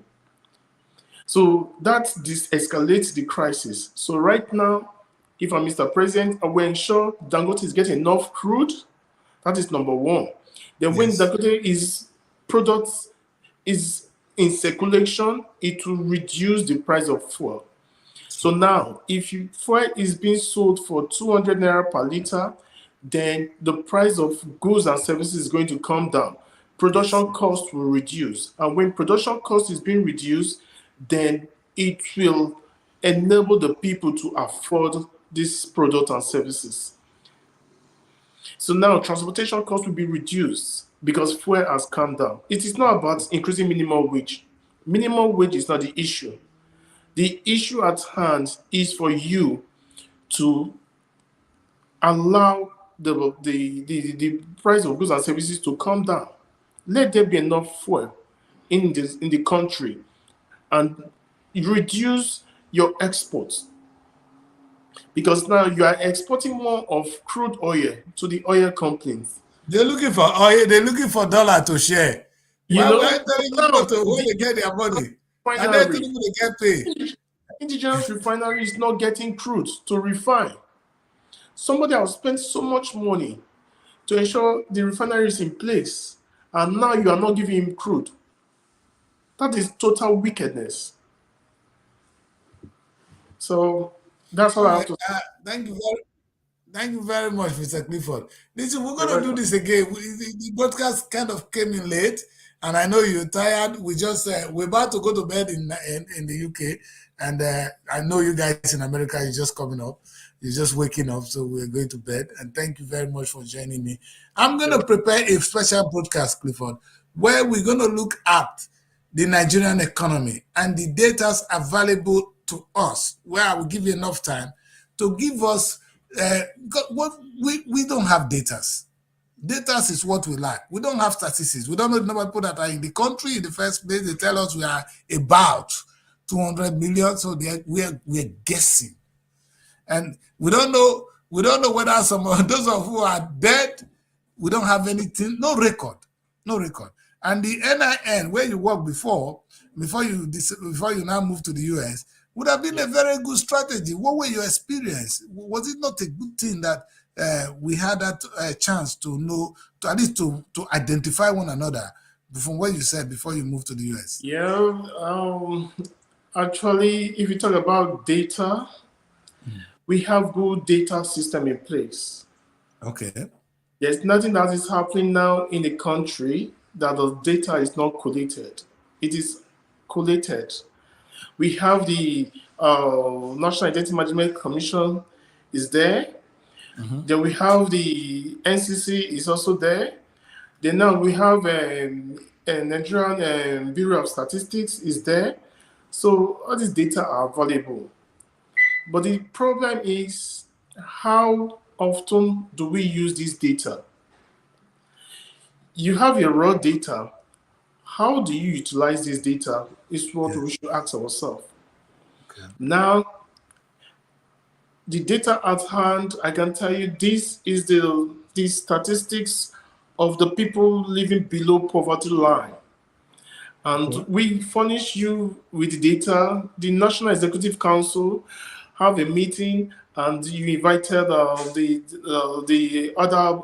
So that this escalates the crisis. So right now, if I'm Mr. President, I will ensure Dangote is getting enough crude. That is number one. Then when Dangote products is in circulation, it will reduce the price of fuel. So now, if fuel is being sold for 200 naira per liter, then the price of goods and services is going to come down. Production cost will reduce. And when production cost is being reduced, then it will enable the people to afford these products and services. So now transportation costs will be reduced because fuel has come down. It is not about increasing minimum wage. Minimum wage is not the issue. The issue at hand is for you to allow the price of goods and services to come down. Let there be enough fuel in the country and reduce your exports. Because now you are exporting more of crude oil to the oil companies. They're looking for oil, they're looking for dollar to share. You know, Why telling people to where they get their money? And then people they get paid. Indigenous refinery is not getting crude to refine. Somebody has spent so much money to ensure the refinery is in place, and now you are not giving him crude. That is total wickedness. So that's all I have to say. Thank you very much, Mr. Clifford. Listen, we're going to do this again. The broadcast kind of came in late, and I know you're tired. We're about to go to bed in the UK, and I know you guys in America, you're just coming up. You're just waking up, so we're going to bed. And thank you very much for joining me. I'm going to prepare a special broadcast, Clifford, where we're going to look at the Nigerian economy and the data available to us, where I will give you enough time to give us what we don't have data. Data is what we lack. We don't have statistics. We don't know the number of people that are in the country. In the first place, they tell us we are about 200 million. So we're guessing, and we don't know whether some of those of who are dead. We don't have anything. No record. And the NIN, where you worked before you now move to the US, would have been a very good strategy. What were your experience? Was it not a good thing that we had that chance to know, to at least to identify one another from what you said before you moved to the US? Yeah, actually, if you talk about data, we have good data system in place. Okay. There's nothing that is happening now in the country that the data is not collated. It is collated. We have the National Identity Management Commission is there. Then we have the NCC is also there. Then now we have a Nigerian Bureau of Statistics is there. So all these data are available. But the problem is, how often do we use this data? You have your raw data. How do you utilize this data is what we should ask ourselves. Okay. Now, the data at hand, I can tell you this is the statistics of the people living below poverty line. And we furnish you with the data. The National Executive Council have a meeting, and you invited the other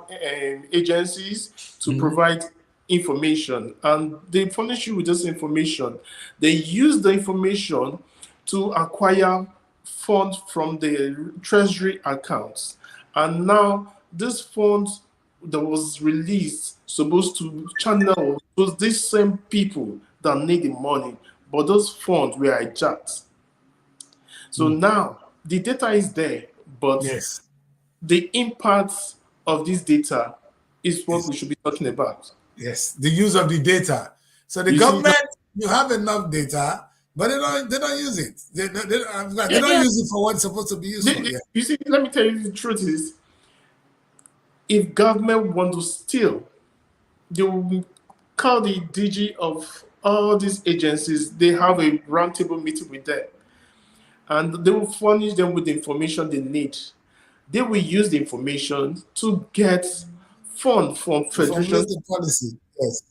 agencies to provide information, and they furnish you with this information. They use the information to acquire funds from the treasury accounts, and now this funds that was released supposed to channel to these same people that need the money, but those funds were hijacked. So now the data is there, but the impact of this data is what we should be talking about. Yes, the use of the data. So the government, you have enough data, but they don't use it. They don't use it for what it's supposed to be used for. You see, let me tell you the truth is, if government want to steal, they will call the DG of all these agencies. They have a roundtable meeting with them, and they will furnish them with the information they need. They will use the information to get funds from federation policy. Yes.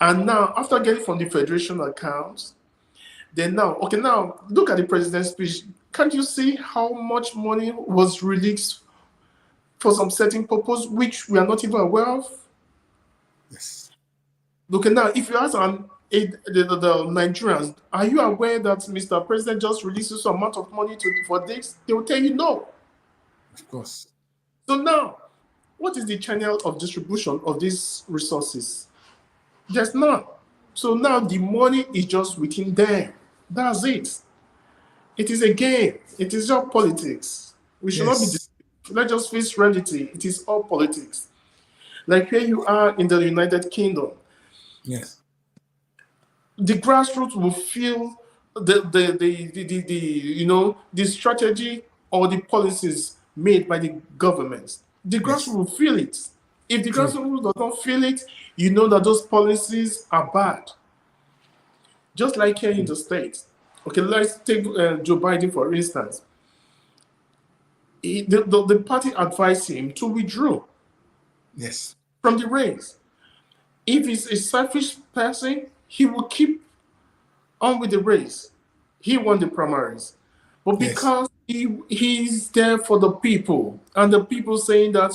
And now, after getting from the federation accounts, then now look at the president's speech. Can't you see how much money was released for some certain purpose which we are not even aware of? Yes. Look at now, if you ask the Nigerians, are you aware that Mr. President just releases some amount of money for this? They will tell you no. Of course. So now, what is the channel of distribution of these resources? There's none. So now the money is just within them. That's it. It is a game. It is just politics. We should not be Yes. deceived. Let's just face reality. It is all politics. Like where you are in the United Kingdom, Yes. the grassroots will feel the strategy or the policies made by the government. The grassroots Yes. will feel it. If the True. grassroots does not feel it, you know that those policies are bad. Just like here in the States. Okay, let's take Joe Biden for instance. The party advised him to withdraw Yes. from the race. If he's a selfish person, he will keep on with the race. He won the primaries. But Yes. because he's there for the people, and the people saying that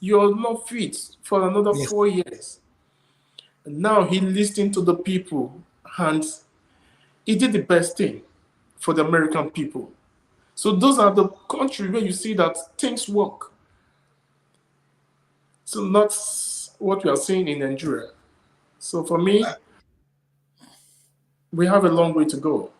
you're not fit for another Yes. 4 years. Now he listened to the people and he did the best thing for the American people. So those are the countries where you see that things work. So not what we are seeing in Nigeria. So for me, we have a long way to go.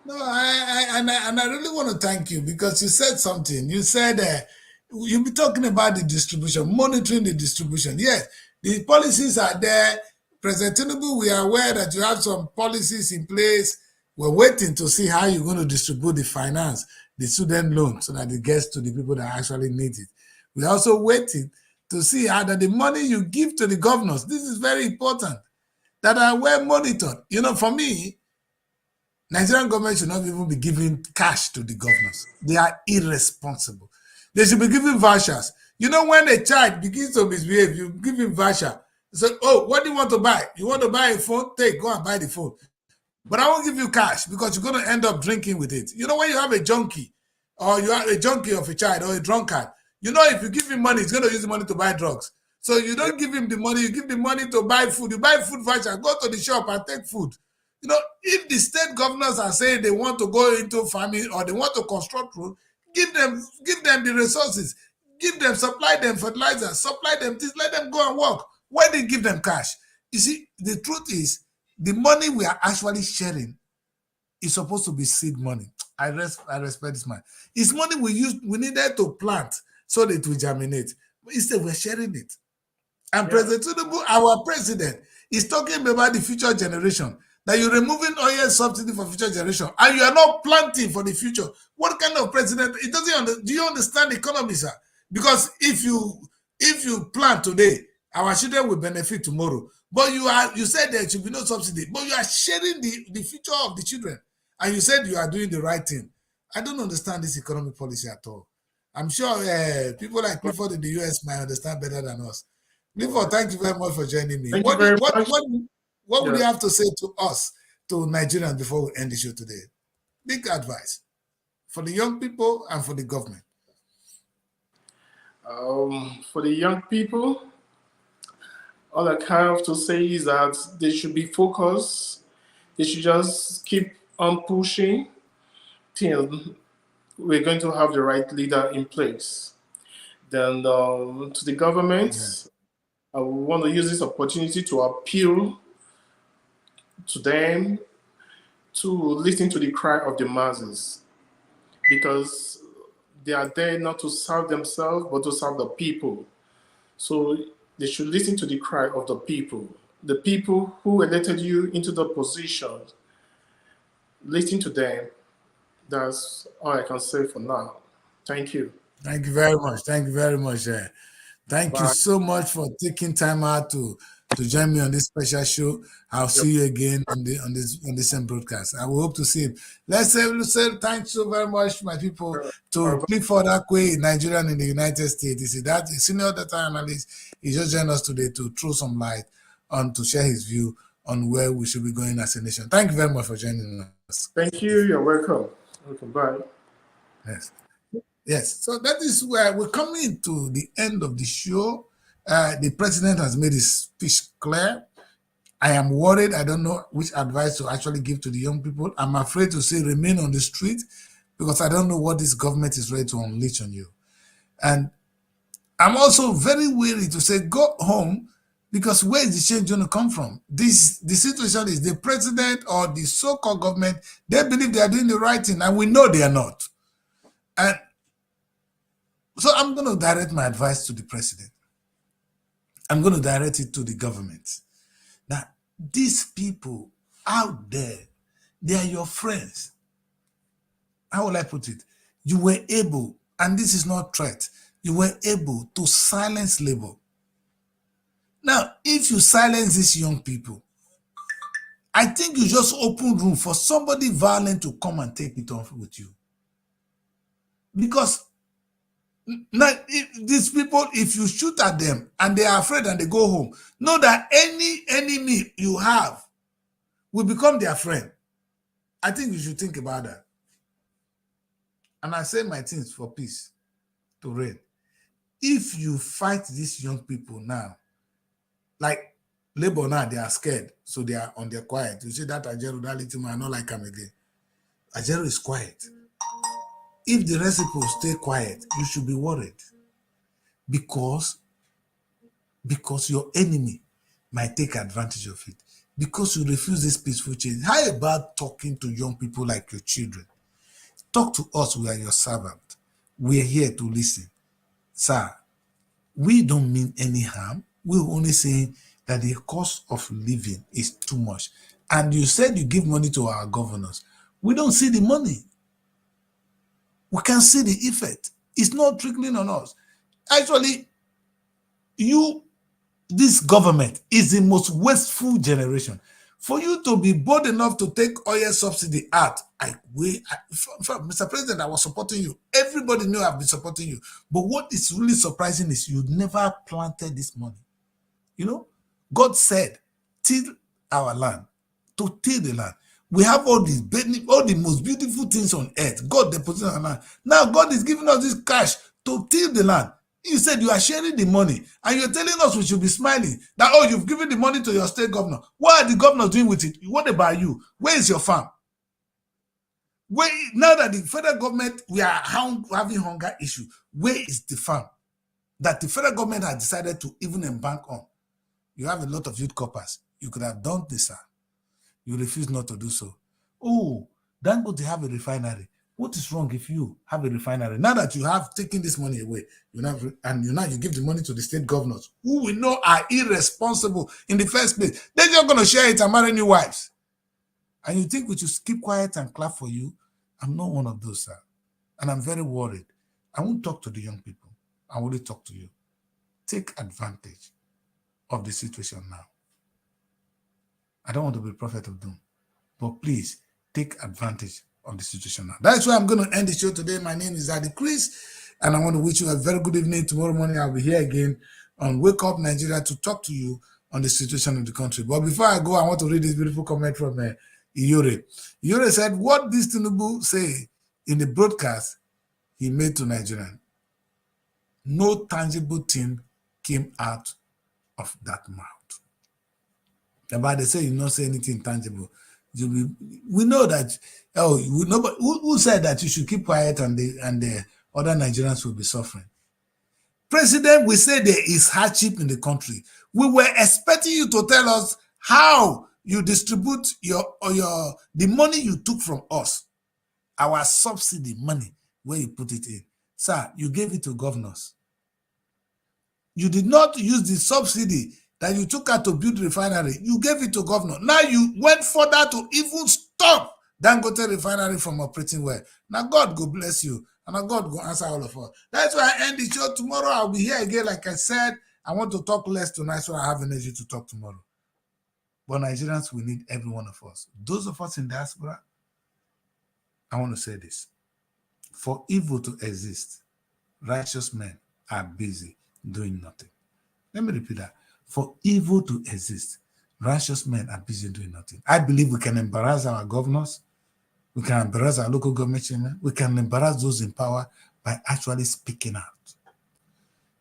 No, I really want to thank you because you said something. You said you'll be talking about the distribution, monitoring the distribution. Yes, the policies are there. President Tinubu, we are aware that you have some policies in place. We're waiting to see how you're going to distribute the finance, the student loan, so that it gets to the people that actually need it. We're also waiting to see how that the money you give to the governors, this is very important, that are well monitored. You know, for me, Nigerian government should not even be giving cash to the governors. They are irresponsible. They should be giving vouchers. You know, when a child begins to misbehave, you give him voucher. So, oh, what do you want to buy? You want to buy a phone? Take, go and buy the phone. But I won't give you cash because you're going to end up drinking with it. You know, when you have a junkie or you have a junkie of a child or a drunkard, you know, if you give him money, he's going to use the money to buy drugs. So you don't give him the money, you give the money to buy food. You buy food voucher, go to the shop and take food. You know, if the state governors are saying they want to go into farming or they want to construct road, give them the resources, supply them fertilizer, supply them this, let them go and work. Why did you give them cash? You see, the truth is, the money we are actually sharing is supposed to be seed money. I respect this man. It's money we needed to plant so that it will germinate. But instead, we're sharing it. And President Tinubu, our president, is talking about the future generation. That you're removing oil subsidy for future generation, and you are not planting for the future. What kind of president? It doesn't. Do you understand the economy, sir? Because if you plant today, our children will benefit tomorrow. But you said there should be no subsidy, but you are sharing the future of the children, and you said you are doing the right thing. I don't understand this economic policy at all. I'm sure people like Clifford in the US might understand better than us. Clifford, thank you very much for joining me. Thank you very much. What would you have to say to us, to Nigerians, before we end the show today? Big advice for the young people and for the government. For the young people, all I have to say is that they should be focused. They should just keep on pushing till we're going to have the right leader in place. Then to the government, I want to use this opportunity to appeal to them to listen to the cry of the masses, because they are there not to serve themselves but to serve the people. So they should listen to the cry of the people who elected you into the position. Listen to them. That's all I can say for now. Thank you. Thank you very much. Thank you very much. Thank you so much for taking time out to join me on this special show. I'll see you again on the same broadcast. I will hope to see you. Let's say thanks so very much, my people, to Clifford Akwe, Nigerian in the United States. You see that senior data analyst. He just joined us today to throw some light on, to share his view on where we should be going as a nation. Thank you very much for joining us. Thank you. You're welcome. Welcome. Bye. Yes. So that is where we're coming to the end of the show. The president has made his speech clear. I am worried. I don't know which advice to actually give to the young people. I'm afraid to say remain on the street because I don't know what this government is ready to unleash on you. And I'm also very weary to say go home Because where is the change going to come from? The situation is the president or the so-called government, they believe they are doing the right thing, and we know they are not. And so I'm going to direct my advice to the president. I'm going to direct it to the government. Now, these people out there, they are your friends. How will I put it? You were able, and this is not threat, you were able to silence labor. Now, if you silence these young people, I think you just open room for somebody violent to come and take it off with you. Because now, these people, if you shoot at them and they are afraid and they go home, know that any enemy you have will become their friend. I think you should think about that. And I say my things for peace to reign. If you fight these young people now, like labor now, they are scared, so they are on their quiet. You see that Ajero, that little man, I not like him again. Ajero is quiet. If the rest of people stay quiet, you should be worried. Because your enemy might take advantage of it. Because you refuse this peaceful change. How about talking to young people like your children? Talk to us, we are your servant. We are here to listen. Sir, we don't mean any harm. We're only saying that the cost of living is too much. And you said you give money to our governors. We don't see the money. We can see the effect. It's not trickling on us. Actually, this government is the most wasteful generation. For you to be bold enough to take oil subsidy out, Mr. President, I was supporting you. Everybody knew I've been supporting you. But what is really surprising is you never planted this money. You know, God said, till our land, to till the land. We have all the most beautiful things on earth. God deposited on our land. Now God is giving us this cash to till the land. You said you are sharing the money, and you're telling us we should be smiling that, oh, you've given the money to your state governor. What are the governors doing with it? What about you? Where is your farm? Now that the federal government, we are having hunger issue, where is the farm that the federal government has decided to even embank on? You have a lot of youth corpers. You could have done this, sir. You refuse not to do so. Oh, Dangote have a refinery. What is wrong if you have a refinery? Now that you have taken this money away, you give the money to the state governors, who we know are irresponsible in the first place. They're just going to share it and marry new wives. And you think we should keep quiet and clap for you? I'm not one of those, sir. And I'm very worried. I won't talk to the young people. I will only talk to you. Take advantage of the situation now. I don't want to be a prophet of doom, but please take advantage of the situation now. That's why I'm going to end the show today. My name is Adi Chris, and I want to wish you a very good evening. Tomorrow morning, I'll be here again on Wake Up Nigeria to talk to you on the situation of the country. But before I go, I want to read this beautiful comment from Iyore. Iyore said, what did TINUBU say in the broadcast he made to Nigerians? No tangible thing came out of that mouth. But they say you not say anything tangible. We know that. But who said that you should keep quiet and the other Nigerians will be suffering? President, we say there is hardship in the country. We were expecting you to tell us how you distribute the money you took from us, our subsidy money, where you put it in. Sir, you gave it to governors. You did not use the subsidy that you took out to build refinery. You gave it to governor. Now you went further to even stop Dangote refinery from operating well. Now God go bless you. And now God go answer all of us. That's why I end the show tomorrow. I'll be here again. Like I said, I want to talk less tonight so I have energy to talk tomorrow. But Nigerians, we need every one of us. Those of us in diaspora, I want to say this. For evil to exist, righteous men are busy doing nothing. Let me repeat that. For evil to exist, righteous men are busy doing nothing. I believe we can embarrass our governors. We can embarrass our local government chairmen. We can embarrass those in power by actually speaking out.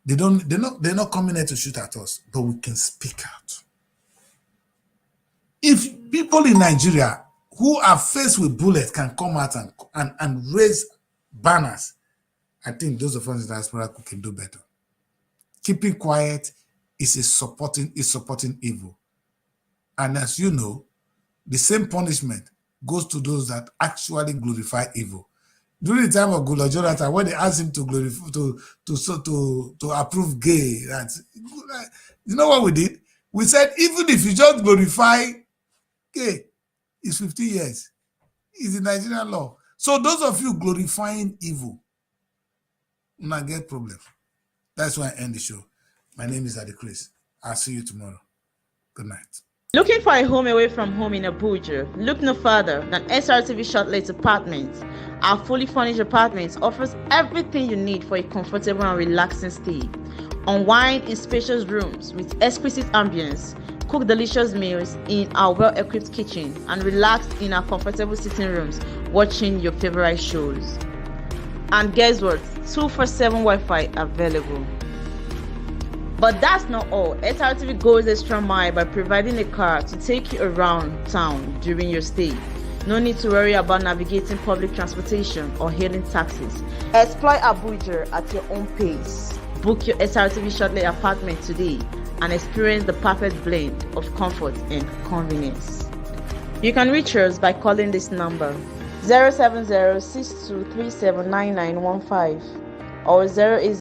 They're not coming here to shoot at us, but we can speak out. If people in Nigeria who are faced with bullets can come out and raise banners, I think those of us in diaspora can do better. Keeping quiet is supporting evil. And as you know, the same punishment goes to those that actually glorify evil. During the time of Goodluck Jonathan, when they asked him to glorify, to approve gay, you know what we did? We said, even if you just glorify gay, it's 50 years. It's the Nigerian law. So those of you glorifying evil, you not get problem. That's why I end the show. My name is Adi Chris. I'll see you tomorrow. Good night. Looking for a home away from home in Abuja? Look no further than SRTV Shortlet Apartments. Our fully furnished apartments offers everything you need for a comfortable and relaxing stay. Unwind in spacious rooms with exquisite ambience. Cook delicious meals in our well-equipped kitchen and relax in our comfortable sitting rooms watching your favorite shows. And guess what? 247 Wi-Fi available. But that's not all. SRTV goes extra mile by providing a car to take you around town during your stay. No need to worry about navigating public transportation or hailing taxis. Explore Abuja at your own pace. Book your SRTV Shortlet apartment today and experience the perfect blend of comfort and convenience. You can reach us by calling this number 070-6237-9915 or 080